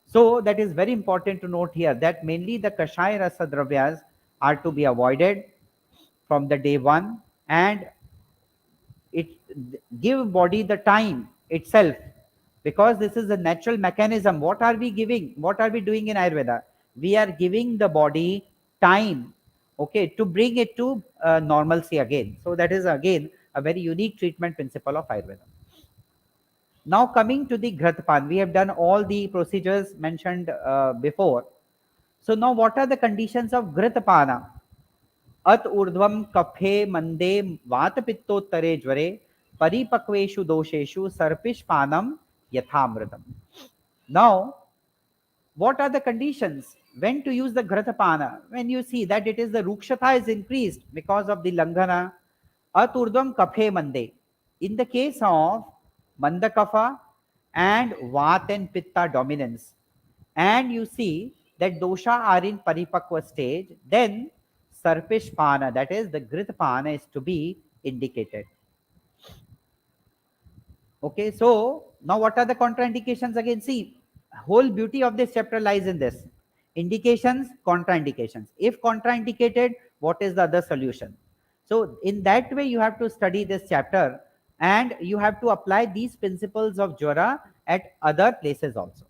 Speaker 3: So that is very important to note here, that mainly the Kashaya Rasa Dravyas are to be avoided from the day one, and it give body the time itself, because this is a natural mechanism. What are we giving? What are we doing in Ayurveda? We are giving the body time, okay, to bring it to normalcy again. So that is again a very unique treatment principle of Ayurveda. Now coming to the Gratpan, we have done all the procedures mentioned before. So now what are the conditions of Gratapana? At urdhvam kaphe mande vatapittottare jware paripakveshu dosheshu sarpishpanam yathamritam. Now, what are the conditions? When to use the Gratapana? When you see that it is the Rukshatha is increased because of the Langhana. At urdhvam kaphe mande. In the case of Mandakafa and Vat and Pitta dominance, and you see that dosha are in paripakva stage, then sarpish pana, that is the grit pana, is to be indicated. Okay, so now what are the contraindications? Again, see, whole beauty of this chapter lies in this: indications, contraindications. If contraindicated, what is the other solution? So in that way, you have to study this chapter, and you have to apply these principles of Jwara at other places also.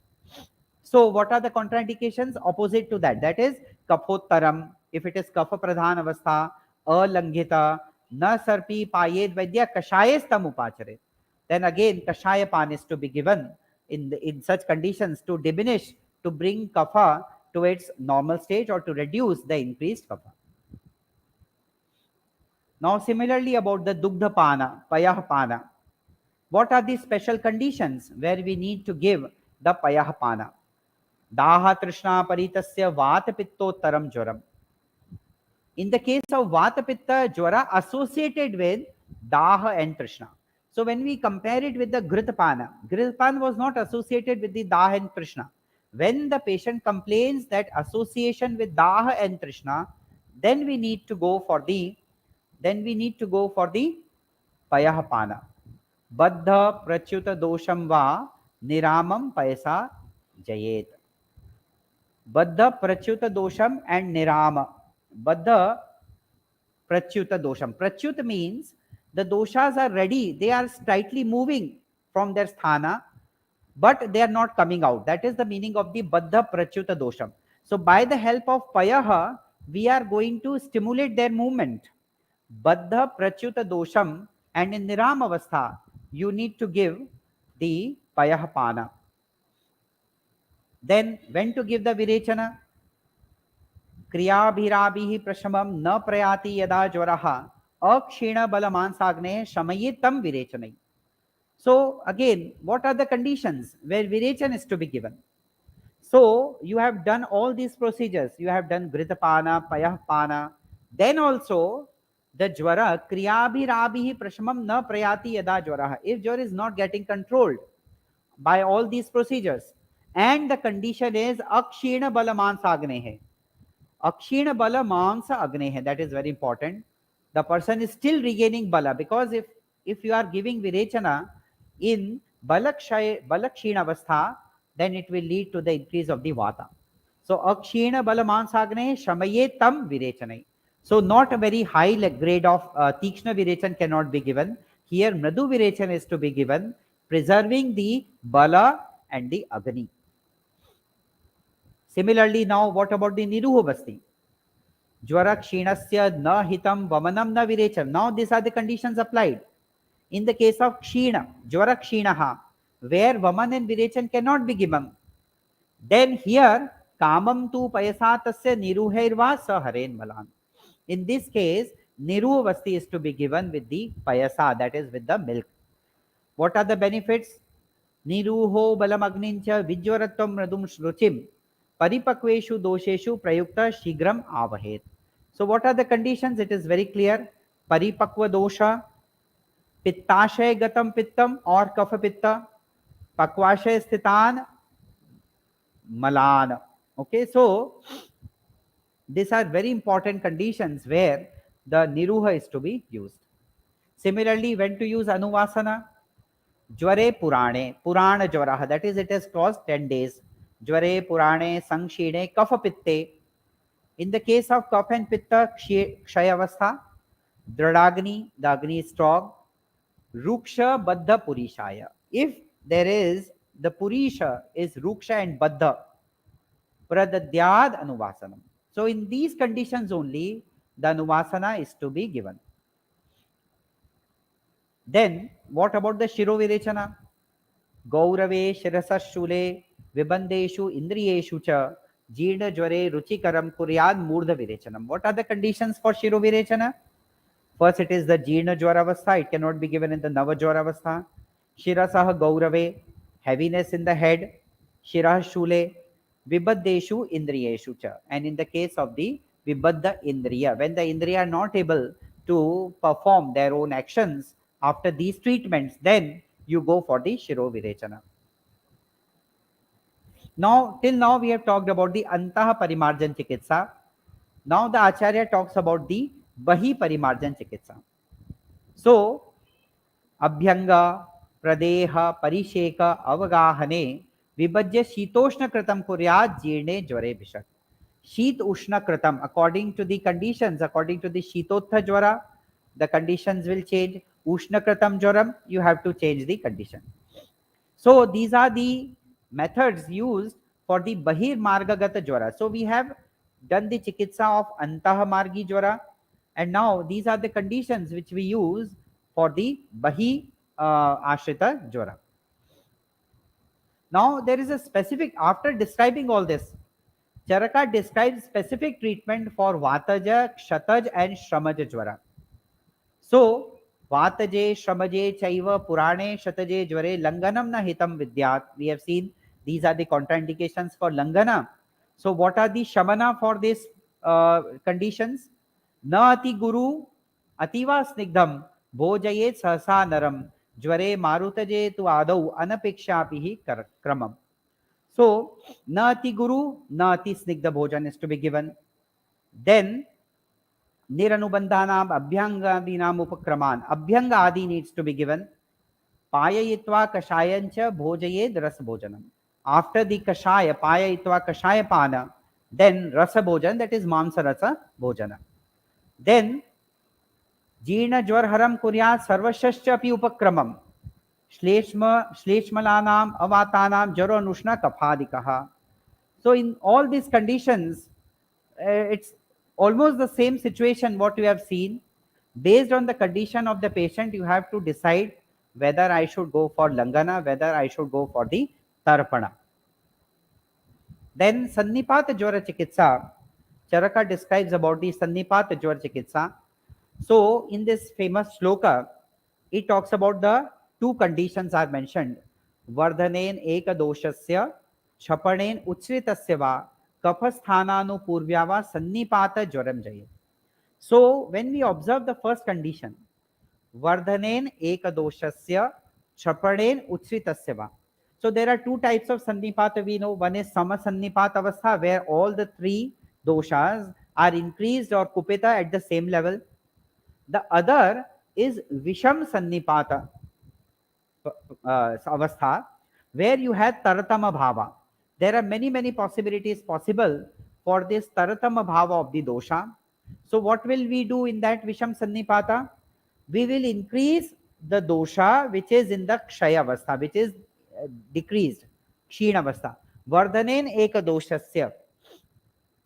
Speaker 3: So what are the contraindications opposite to that? That is kaphottaram, if it is kapha pradhan avastha, alanghita, na sarpi payed vaidya kashayastam upachare. Then again kashaya pan is to be given in such conditions to diminish, to bring kapha to its normal stage or to reduce the increased kapha. Now similarly about the dugdha pana, payah pana. What are the special conditions where we need to give the payah pana? Daha Trishna Paritasya Vata Pittottaram Jwaram. In the case of Vata Pitta Jwara associated with Daha and Trishna. So when we compare it with the Gritapana, Gritapana was not associated with the Daha and Trishna. When the patient complains that association with Daha and Trishna, then we need to go for the Payahapana. Baddha Prachuta Dosham Va Niramam Payasa Jayet. Baddha Prachuta Dosham and Nirama. Baddha Prachuta Dosham. Prachut means the doshas are ready, they are slightly moving from their sthana, but they are not coming out. That is the meaning of the Baddha Prachuta Dosham. So, by the help of Payaha, we are going to stimulate their movement. Baddha Prachuta Dosham, and in Niram Avastha, you need to give the Payahapana. Then, when to give the Virechana? क्रियाभिराभिः प्रशमं न प्रयाति यदा ज्वरः अक्षीण बलमांसाग्ने शमयितं विरेचनै. So again, what are the conditions where virechana is to be given? So you have done all these procedures. You have done Gritapana, Payahpana. Then also the Jwara, Kriyabhirabihi Prashamam na Prayati Yada Jwara. If Jwara is not getting controlled by all these procedures, and the condition is Akshina Balamansa Agnehe. Akshina Bala Mansa Agnehe. That is very important. The person is still regaining Bala, because if you are giving Virechana in Balakshina Avastha, then it will lead to the increase of the Vata. So Akshina Bala Mansagne Shamaye Tam Virechane. So not a very high grade of Tikshna Virechan cannot be given. Here Mradu Virechan is to be given, preserving the Bala and the Agni. Similarly, now what about the Niruho Basti? Jwara Kshinasya na hitam vamanam na virecham. Now these are the conditions applied. In the case of Kshina, Jwara Kshinaha, where Vaman and Virechan cannot be given, then here Kamam tu payasatasya niruhairva saharen malan. In this case, Niruvasti is to be given with the payasa, that is with the milk. What are the benefits? Niruho balamagnincha vijwaratvam radum shruchim paripakveshu dosheshu prayukta shigram avahet. So what are the conditions? It is very clear. Paripakva dosha, pittashay gatam pittam or kapha pitta, pakvashay sthitan malan. Okay, so these are very important conditions where the niruha is to be used. Similarly, when to use anuvasana? Jware Purane, Purana Jwaraha, that is, it has crossed 10 days. Jware Purane Sangshine Kapha Pitte. In the case of Kapha and Pitta, Kshayavastha, Dradagni, the Agni is strong. Ruksha Baddha Purishaya. If there is the Purisha is Ruksha and Baddha, Pradadyad Anuvasanam. So in these conditions only, the Anuvasana is to be given. Then, what about the Shiro Virechana? Gaurave Shirasashule Vibandeshu Indriyeshu cha Jeena Jware Ruchikaram Kuryad Murdha Virechanam. What are the conditions for Shiro Virechana? First, it is the Jeena Jwaravastha. It cannot be given in the Nava Jwaravastha. Shirasah Gaurave, heaviness in the head. Shirah Shule, Vibadeshu Indriyeshu cha. And in the case of the Vibadda Indriya, when the Indriya are not able to perform their own actions after these treatments, then you go for the Shiro Virechana. Now, till now we have talked about the Antaha Parimarjan Chikitsa. Now the Acharya talks about the Bahi Parimarjan Chikitsa. So, Abhyanga, Pradeha, Parisheka, Avagahane, Vibhajya Shitoshna Kratam Kuryat Jirne Jware Bishak. Sheet Ushna Kratam, according to the conditions, according to the Shitotha Jwara, the conditions will change. Ushna Kratam Jwaram, you have to change the condition. So these are the methods used for the Bahir Margagata Jwara. So we have done the Chikitsa of Antaha Margi Jwara, and now these are the conditions which we use for the Bahi Ashrita Jwara. Now there is a specific, after describing all this, Charaka describes specific treatment for Vataja, Kshataj and Shramaja Jwara. So, Vataje, Shramaje, Chaiva, Purane, Shataje, Jware, Langhanam na hitam vidyat. We have seen these are the contraindications for Langhana. So, what are the Shamana for these conditions? Na ati guru, ativa snigdham, bhojayet sahasa naram, Jware marutaje tu adau anapekshapihi kramam. So, Nati Guru, Nati Snigdha Bhojan is to be given. Then, Niranubandhanam Abhyangadinam Upakraman. Abhyanga Adi needs to be given. Payayitva Kashayancha Bhojayed Rasa Bhojanam. After the Kashaya, Payayitva Kashaya Pana, then Rasa Bhojan, that is Mamsa Rasa Bhojana. Then, Jeena Jwarharam Kuryat Sarvashascha Api Upakramam. Shleshmalanam Avatanam Jaro Nushna Kaphadikaha. So in all these conditions, it's almost the same situation what you have seen. Based on the condition of the patient, you have to decide whether I should go for Langhana, whether I should go for the Tarpana. Then Sannipata Jwara Chikitsa, Charaka describes about the Sannipata Jwara Chikitsa. So in this famous shloka, it talks about the two conditions are mentioned. Vardhanen ekadoshasya, chapanen uchritasya va, kaphasthananu purvya va sannipata jwaram jaye. So when we observe the first condition, Vardhanen ekadoshasya, chapanen uchritasya va. So there are two types of sannipata we know. One is sama sannipata avastha, where all the three doshas are increased or kupita at the same level. The other is Visham Sannipata Avastha, where you had Taratama Bhava. There are many possibilities possible for this Taratama Bhava of the dosha. So what will we do in that Visham Sannipata? We will increase the dosha which is in the Kshaya Avastha, which is decreased, Kshina Avastha. Vardhanen Eka Doshasya.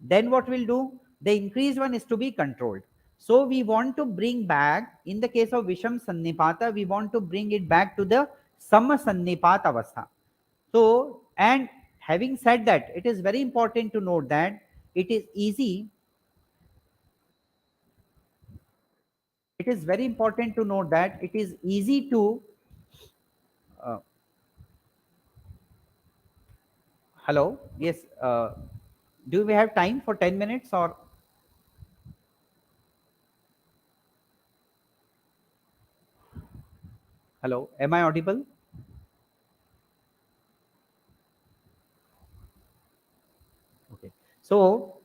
Speaker 3: Then what we'll do? The increased one is to be controlled. So we want to bring back, in the case of Visham Sannipata, we want to bring it back to the Sama Sannipata Avastha. So, and having said that, it is very important to note that it is easy. It is very important to note that it is easy to. Uh, Hello. Yes. Do we have time for 10 minutes or? Hello. Am I audible? Okay. So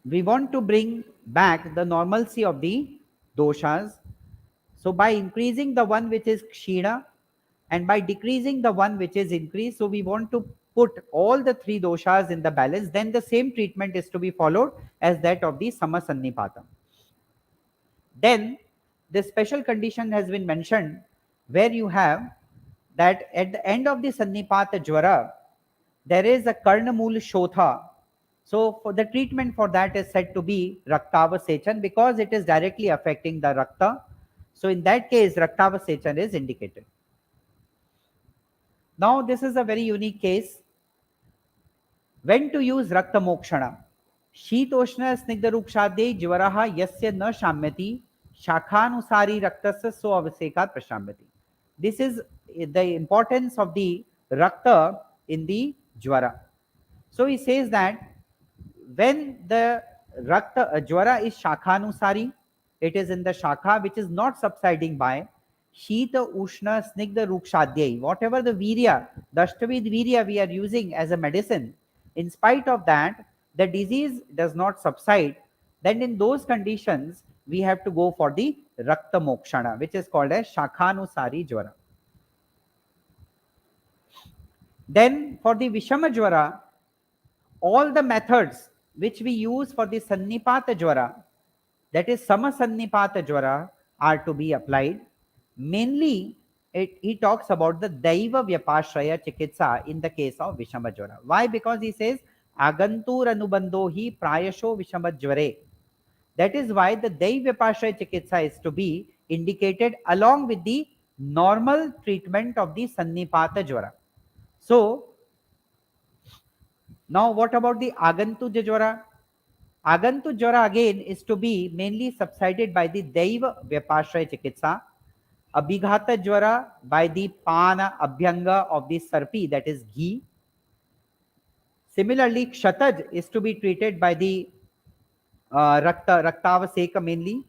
Speaker 3: we want to bring back the normalcy of the doshas. So by increasing the one which is kshina and by decreasing the one which is increased, so we want to put all the three doshas in the balance, then the same treatment is to be followed as that of the samasannipata. Then the special condition has been mentioned where you have that at the end of the sannipata jwara, there is a karnamul shotha. So for the treatment for that is said to be raktavasechan because it is directly affecting the rakta. So in that case, raktavasechan is indicated. Now this is a very unique case. When to use rakta mokshana? शीतोष्ण स्निग्ध रूक्षादे ज्वरः यस्य न शाम्यति शाखानुसारी रक्तस्य सो अवसेकात् प्रशाम्यति. This is the importance of the rakta in the jwara. So he says that when the rakta jwara is shakhanusari, it is in the shakha which is not subsiding by shita ushna snigdha rukshadhyai, whatever the virya, the ashtavid virya we are using as a medicine, in spite of that the disease does not subside, then in those conditions we have to go for the rakta mokshana, which is called as shakhanusari jwara. Then for the vishama jwara, all the methods which we use for the sannipata jwara, that is samasannipata jwara, are to be applied. Mainly he talks about the daiva vyapashraya chikitsa in the case of vishama jwara. Why? Because he says agantur anubandho hi prayasho vishama jware. That is why the daiva vyapashraya chikitsa is to be indicated along with the normal treatment of the sannipata jwara. So now what about the agantuja jwara? Agantu jwara again is to be mainly subsided by the Daiva Vyapashraya Chikitsa, Abhighata jwara by the Pana Abhyanga of the Sarpi, that is ghee. Similarly, Kshataj is to be treated by the Raktavaseka mainly.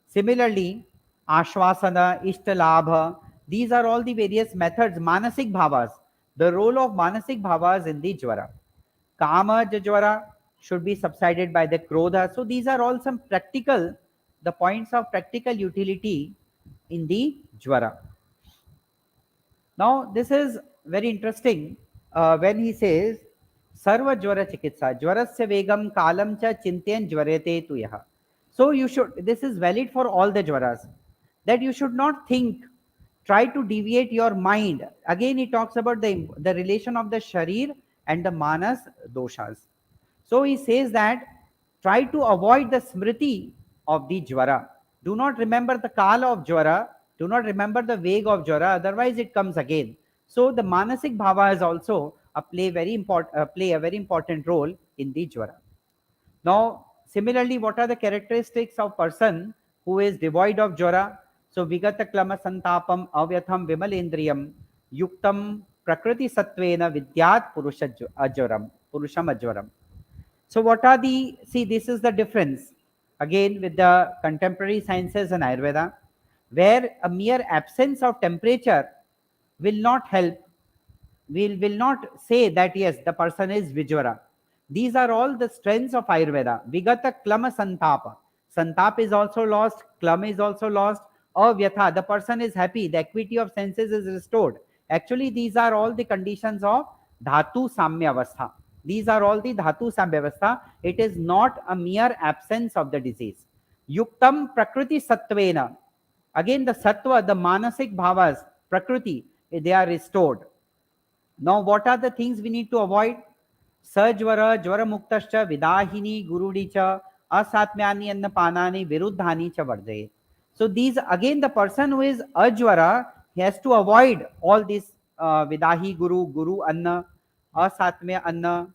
Speaker 3: Similarly, Ashwasana, Ishtalabha, these are all the various methods, Manasik Bhavas, The role of manasik bhavas in the Jwara. Kama Jwara should be subsided by the Krodha. So these are all some practical, the points of practical utility in the Jwara. Now, this is very interesting when he says, Sarva Jwara Chikitsa, Jwarasya Vegam Kalam Cha Chintayan Jwarete Tuyaha. So, you should, this is valid for all the Jwaras, that you should not think, try to deviate your mind. Again, he talks about the relation of the Sharir and the Manas doshas. So he says that try to avoid the smriti of the Jwara. Do not remember the kala of Jwara. Do not remember the veg of Jwara. Otherwise, it comes again. So the manasik bhava is also play a very important role in the Jwara. Now, similarly, what are the characteristics of person who is devoid of Jwara? So vigata klama santapam avyatham vimalendriyam yuktam prakriti satvena vidyat purusham ajwaram. So what are the, see, this is the difference again with the contemporary sciences and Ayurveda, where a mere absence of temperature will not help. Will not say that yes, the person is Vijwara. These are all the strengths of Ayurveda. Vigata klama santapa. Santap is also lost, klam is also lost. Avyatha, the person is happy, the equity of senses is restored. Actually, these are all the conditions of dhatu samya avastha. These are all the dhatu samya avastha. It is not a mere absence of the disease. Yuktam prakriti sattvena. Again, the sattva, the manasik bhavas, prakriti, they are restored. Now, what are the things we need to avoid? Sajvara, Jwara Muktascha, Vidahini, Gurudicha, Asatmyani and the Panani, Viruddhani cha Vardhe. So these again, the person who is Ajwara, he has to avoid all these Vidahi Guru, Guru Anna, Asatmya Anna,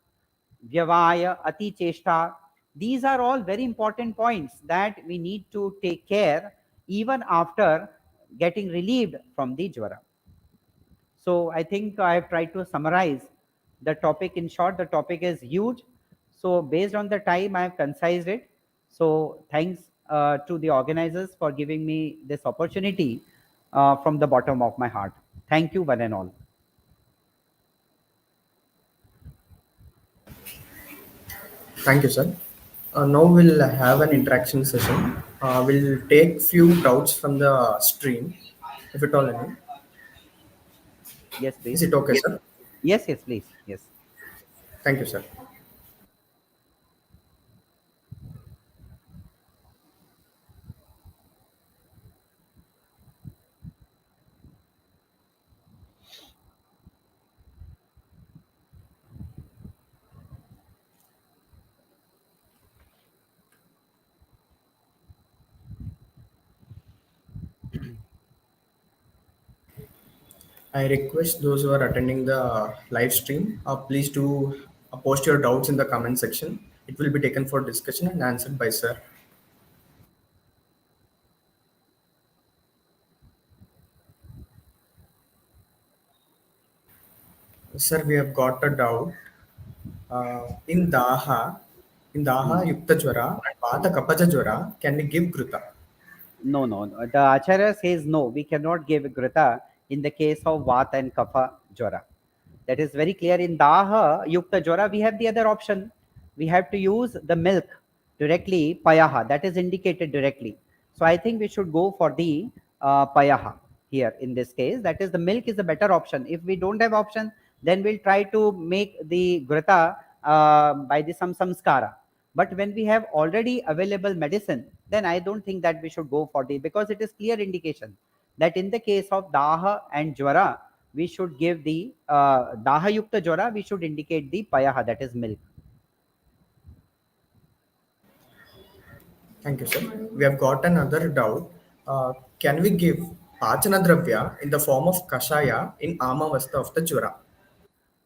Speaker 3: Vyavaya, Ati Cheshta. These are all very important points that we need to take care even after getting relieved from the Jwara. So I think I have tried to summarize the topic in short. The topic is huge. So based on the time, I have concised it. So thanks to the organizers for giving me this opportunity from the bottom of my heart. Thank you, one and all.
Speaker 1: Thank you, sir. Now we'll have an interaction session. We'll take few doubts from the stream, if at all any.
Speaker 3: Yes,
Speaker 1: Is
Speaker 3: please.
Speaker 1: it okay, sir?
Speaker 3: Yes, yes, please. Yes.
Speaker 1: Thank you, sir. I request those who are attending the live stream, please do post your doubts in the comment section. It will be taken for discussion and answered by sir. Sir, we have got a doubt. In Daha
Speaker 3: Hmm.
Speaker 1: Yukta Jwara and Vata Kapaja Jwara, can we give Gruta?
Speaker 3: No, no, no. The Acharya says no, we cannot give Grita in the case of Vata and Kapha Jwara. That is very clear. In Daha Yukta Jwara, we have the other option. We have to use the milk directly, Payaha, that is indicated directly. So I think we should go for the Payaha here in this case. That is, the milk is a better option. If we don't have option, then we'll try to make the Grita by the some samskara. But when we have already available medicine, then I don't think that we should go for the, because it is clear indication that in the case of Daha and Jwara, we should give the Daha Yukta Jwara, we should indicate the Payaha, that is milk.
Speaker 1: Thank you, sir. We have got another doubt. Can we give Pachana Dravya in the form of Kashaya in Amavastha of the Jwara?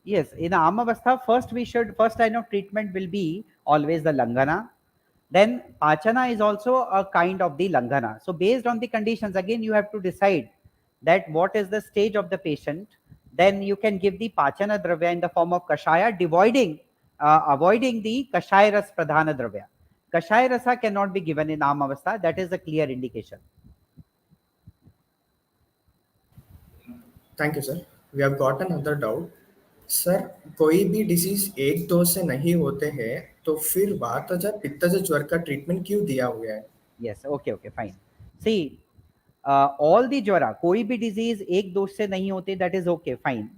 Speaker 3: Yes, in Amavastha, first line of treatment will be always the Langhana. Then Pachana is also a kind of the Langhana. So based on the conditions, again, you have to decide that what is the stage of the patient. Then you can give the Pachana Dravya in the form of Kashaya, avoiding the Kashaya Ras Pradhana Dravya. Kashaya Rasa cannot be given in Amavastha. That is a clear indication.
Speaker 1: Thank you, sir. We have got another doubt. Sir, कोई भी disease एक dose से नहीं होते हैं, तो फिर वातजा पित्तजा ज्वर का ट्रीटमेंट क्यों दिया हुआ है?
Speaker 3: Yes, okay, okay, fine. See, all the jwara, कोई भी disease एक दोष से नहीं होते, that is okay, fine.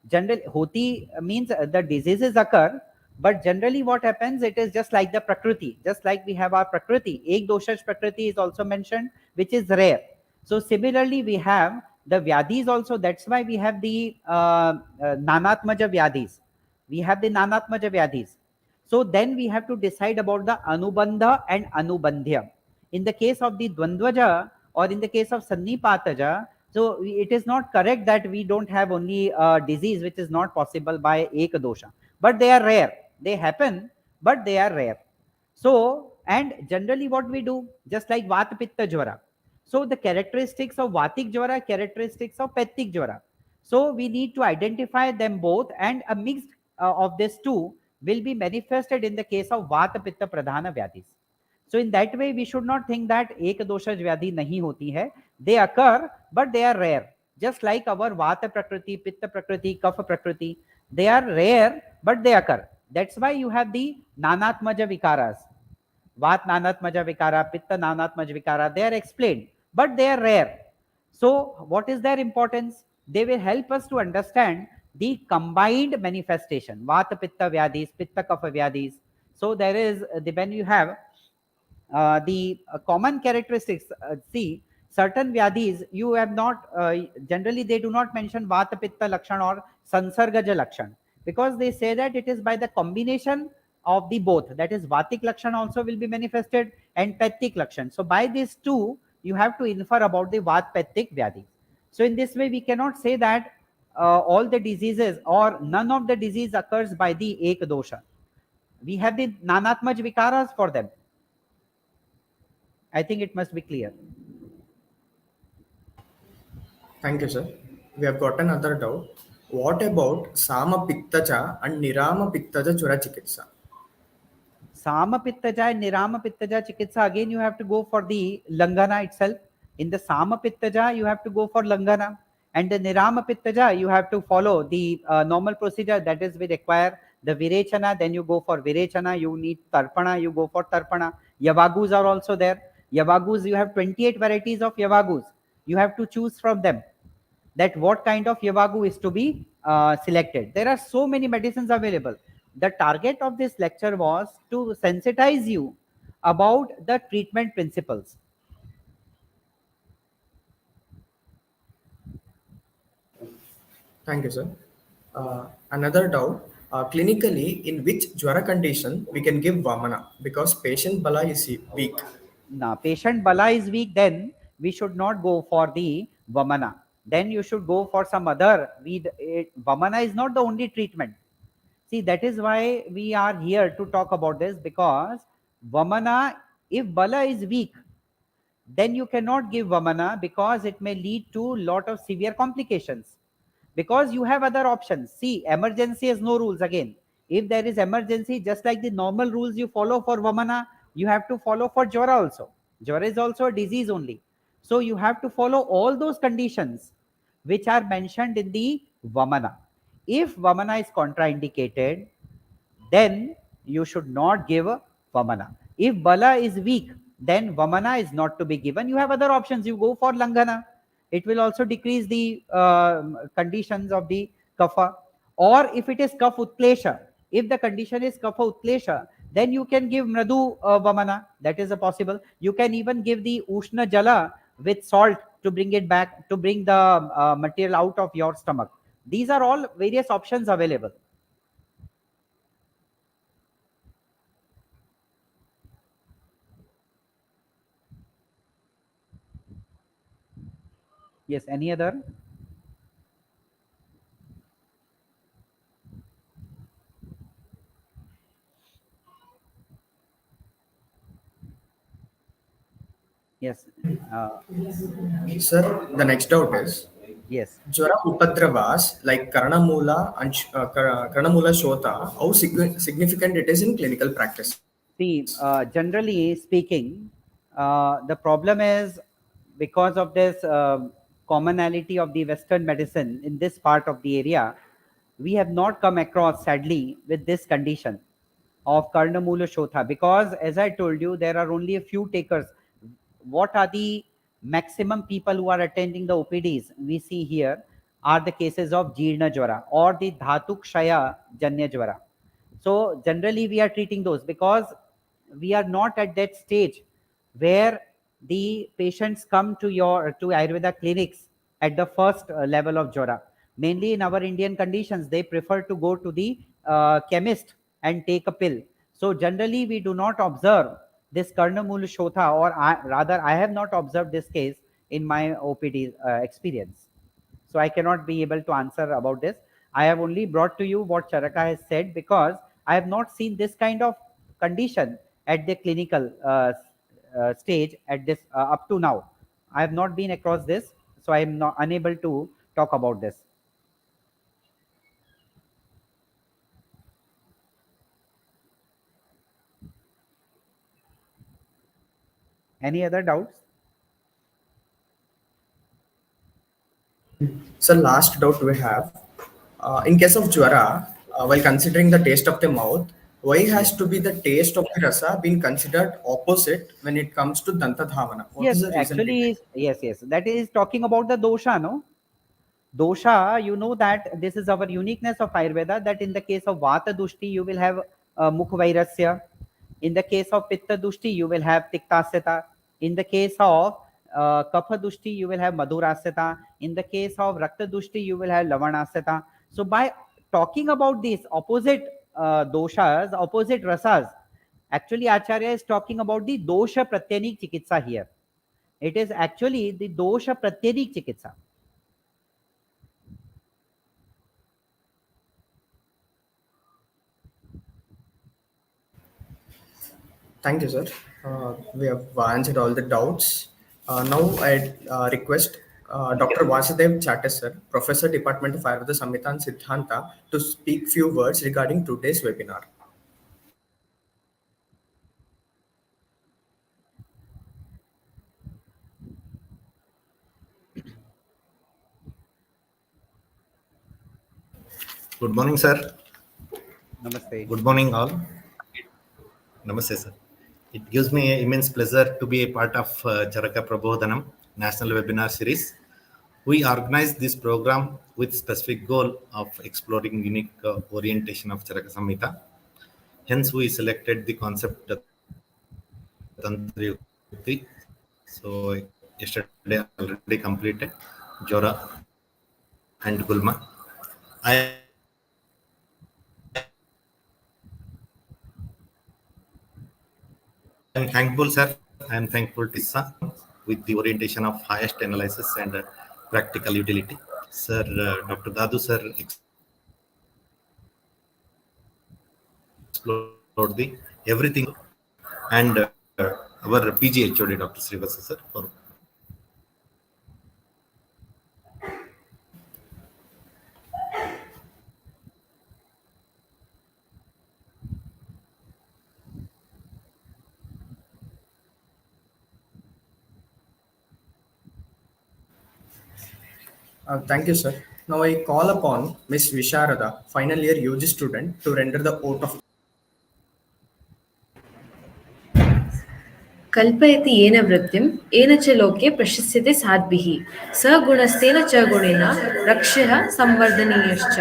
Speaker 3: General होती means the diseases occur, but generally what happens, it is just like the prakriti, just like we have our prakriti. एक दोषज prakriti is also mentioned, which is rare. So similarly, we have the vyadhis also. That's why we have the nanatmaja vyadhis. We have the nanatmaja vyadhis. So then we have to decide about the anubandha and anubandhya. In the case of the dvandvaja or in the case of sannipataja, so it is not correct that we don't have only a disease which is not possible by ekadosha, but they are rare. They happen, but they are rare. So, and generally what we do, just like vata pitta jwara. So the characteristics of vatic jwara, characteristics of pettic jwara. So we need to identify them both, and a mix of these two will be manifested in the case of vata pitta pradhana vyadhis. So in that way, we should not think that ek dosha vyadhi nahi hoti hai. They occur, but they are rare. Just like our vata prakriti, pitta prakriti, kapha prakriti, they are rare, but they occur. That's why you have the nanatmaja vikaras. Vat nanatmaja vikara, pitta nanatmaja vikara, they are explained, but they are rare. So what is their importance? They will help us to understand the combined manifestation, vata pitta vyadhis, pitta kapha vyadhis. So there is, when you have the common characteristics, see, certain vyadhis you have not, generally they do not mention vata pitta lakshan or sansargaja lakshan, because they say that it is by the combination of the both, that is vatic lakshan also will be manifested and pettic lakshan. So by these two you have to infer about the vat pettic vyadhi. So in this way we cannot say that all the diseases or none of the disease occurs by the ek dosha. We have the nanatmaj vikaras for them. I think it must be clear.
Speaker 1: Thank you, sir. We have got another doubt. What about Sama Pittaja and Nirama Pittaja Jwara Chikitsa?
Speaker 3: Sama Pittaja and Nirama Pittaja Chikitsa, again you have to go for the Langhana itself. In the Sama Pittaja, you have to go for Langhana. And the Nirama Pittaja, you have to follow the normal procedure, that is, we require the Virechana, then you go for Virechana, you need Tarpana, you go for Tarpana. Yavagus are also there. Yavagus, you have 28 varieties of Yavagus. You have to choose from them that what kind of Yavagu is to be selected. There are so many medicines available. The target of this lecture was to sensitize you about the treatment principles.
Speaker 1: Thank you, sir. Another doubt. Clinically, in which Jwara condition we can give Vamana because patient Bala is weak?
Speaker 3: Now, patient Bala is weak, then we should not go for the Vamana. Then you should go for some other. Vamana is not the only treatment. See, that is why we are here to talk about this, because Vamana, if Bala is weak, then you cannot give Vamana because it may lead to lot of severe complications. Because you have other options. See, emergency has no rules again. If there is emergency, just like the normal rules you follow for Vamana, you have to follow for Jwara also. Jwara is also a disease only. So you have to follow all those conditions which are mentioned in the Vamana. If Vamana is contraindicated, then you should not give Vamana. If Bala is weak, then Vamana is not to be given. You have other options. You go for Langhana. It will also decrease the conditions of the Kapha. Or if it is Kapha Utklesha, if the condition is Kapha Utklesha, then you can give Mradu Vamana. That is a possible. You can even give the Ushna Jala with salt to bring it back, to bring the material out of your stomach. These are all various options available. Yes, any other? Yes.
Speaker 1: Sir, the next doubt is
Speaker 3: Yes.
Speaker 1: Jwara Upatravas like Karnamula and Karnamula Shota, how significant it is in clinical practice?
Speaker 3: See, generally speaking, the problem is because of this commonality of the Western medicine in this part of the area, we have not come across, sadly, with this condition of Karnamula Shotha, because as I told you, there are only a few takers. What are the maximum people who are attending the OPDs we see here are the cases of Jeerna Jwara or the Dhatuk Shaya Janya Jwara. So generally we are treating those because we are not at that stage where the patients come to your to Ayurveda clinics at the first level of Jwara. Mainly in our Indian conditions, they prefer to go to the chemist and take a pill. So generally we do not observe this Karnamula Shotha, or rather I have not observed this case in my OPD experience. So I cannot be able to answer about this. I have only brought to you what Charaka has said because I have not seen this kind of condition at the clinical stage at this up to now. I have not been across this, so I am not unable to talk about this. Any other doubts?
Speaker 1: So last doubt we have, in case of Jwara, while considering the taste of the mouth, why has
Speaker 3: Yes.
Speaker 1: to be the taste of the rasa been considered opposite when it comes to Danta Dhamana? What is
Speaker 3: Yes,
Speaker 1: the reason behind
Speaker 3: actually,
Speaker 1: it?
Speaker 3: yes, yes. That is talking about the dosha, no? Dosha, you know that this is our uniqueness of Ayurveda, that in the case of Vata Dushti, you will have Mukha Vairasya. In the case of Pitta Dushti, you will have Tiktasyata. In the case of Kapha Dushti, you will have Madhurasyata. In the case of Rakta Dushti, you will have Lavanasyata. So by talking about these opposite doshas, opposite rasas, actually Acharya is talking about the dosha pratyanik chikitsa here. It is actually the dosha pratyanik chikitsa.
Speaker 1: Thank you, sir. We have answered all the doubts. Now I request Dr. Vasudev Chattis, sir, Professor, Department of Ayurveda, Samhita and Siddhanta, to speak few words regarding today's webinar.
Speaker 4: Good morning, sir.
Speaker 3: Namaste.
Speaker 4: Good morning, all. Namaste, sir. It gives me immense pleasure to be a part of Charaka Prabodhanam National Webinar Series. We organized this program with specific goal of exploring unique orientation of Charaka Samhita. Hence, we selected the concept of Tantra Yukti. So, yesterday already completed Jwara and Gulma. I am thankful, sir. I am thankful to ISA with the orientation of highest analysis and practical utility. Sir, Dr. Dadu sir explored the everything and our PG HOD Dr. Srivasa sir for
Speaker 1: Thank you, sir. Now I call upon Miss Visharada, final year UG student, to render the oath of.
Speaker 5: कल्पयति येन वृत्तिं येन च लोके प्रशस्यते साद्भिः स गुणस्तेन च गुणेन रक्ष्यः संवर्धनीयश्च.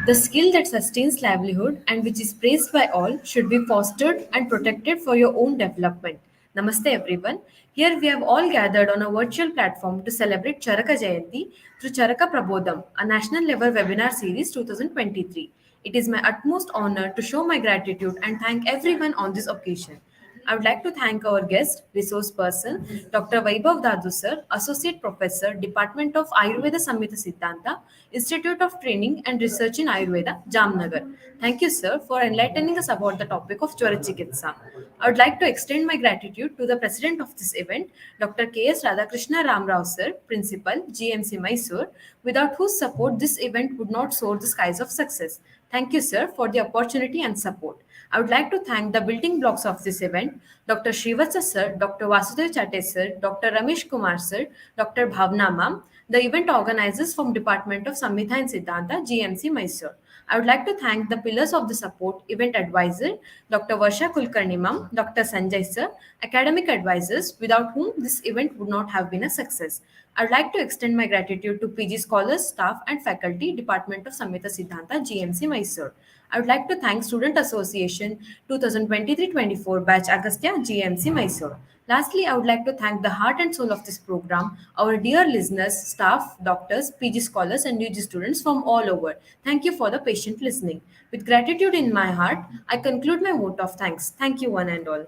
Speaker 5: The skill that sustains livelihood and which is praised by all should be fostered and protected for your own development. Namaste everyone. Here we have all gathered on a virtual platform to celebrate Charaka Jayanti through Charaka Prabodham, a national level webinar series 2023. It is my utmost honor to show my gratitude and thank everyone on this occasion. I would like to thank our guest, resource person, Dr. Vaibhav Dadu sir, Associate Professor, Department of Ayurveda Samhita Siddhanta, Institute of Training and Research in Ayurveda, Jamnagar. Thank you, sir, for enlightening us about the topic of Jwara Chikitsa. I would like to extend my gratitude to the president of this event, Dr. K.S. Radhakrishna Ramrao sir, Principal, GMC Mysore, without whose support this event would not soar the skies of success. Thank you, sir, for the opportunity and support. I would like to thank the building blocks of this event, Dr. Srivatsa sir, Dr. Vasudev Chatte sir, Dr. Ramesh Kumar sir, Dr. Bhavna ma'am, the event organizers from Department of Samhita and Siddhanta, GMC Mysore. I would like to thank the pillars of the support, event advisor, Dr. Varsha Kulkarni ma'am, Dr. Sanjay sir, academic advisors, without whom this event would not have been a success. I would like to extend my gratitude to PG scholars, staff, and faculty, Department of Samhita Siddhanta, GMC Mysore. I would like to thank Student Association 2023-24 batch Agastya, GMC Mysore. Lastly, I would like to thank the heart and soul of this program, our dear listeners, staff, doctors, PG scholars, and UG students from all over. Thank you for the patient listening. With gratitude in my heart, I conclude my vote of thanks. Thank you, one and all.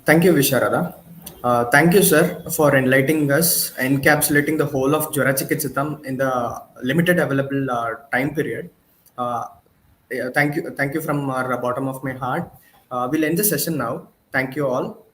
Speaker 1: Thank you, Visharada. Thank you, sir, for enlightening us, encapsulating the whole of Jwara Chikitsitam in the limited available time period. Yeah, thank you from our bottom of my heart. We'll end the session now. Thank you all.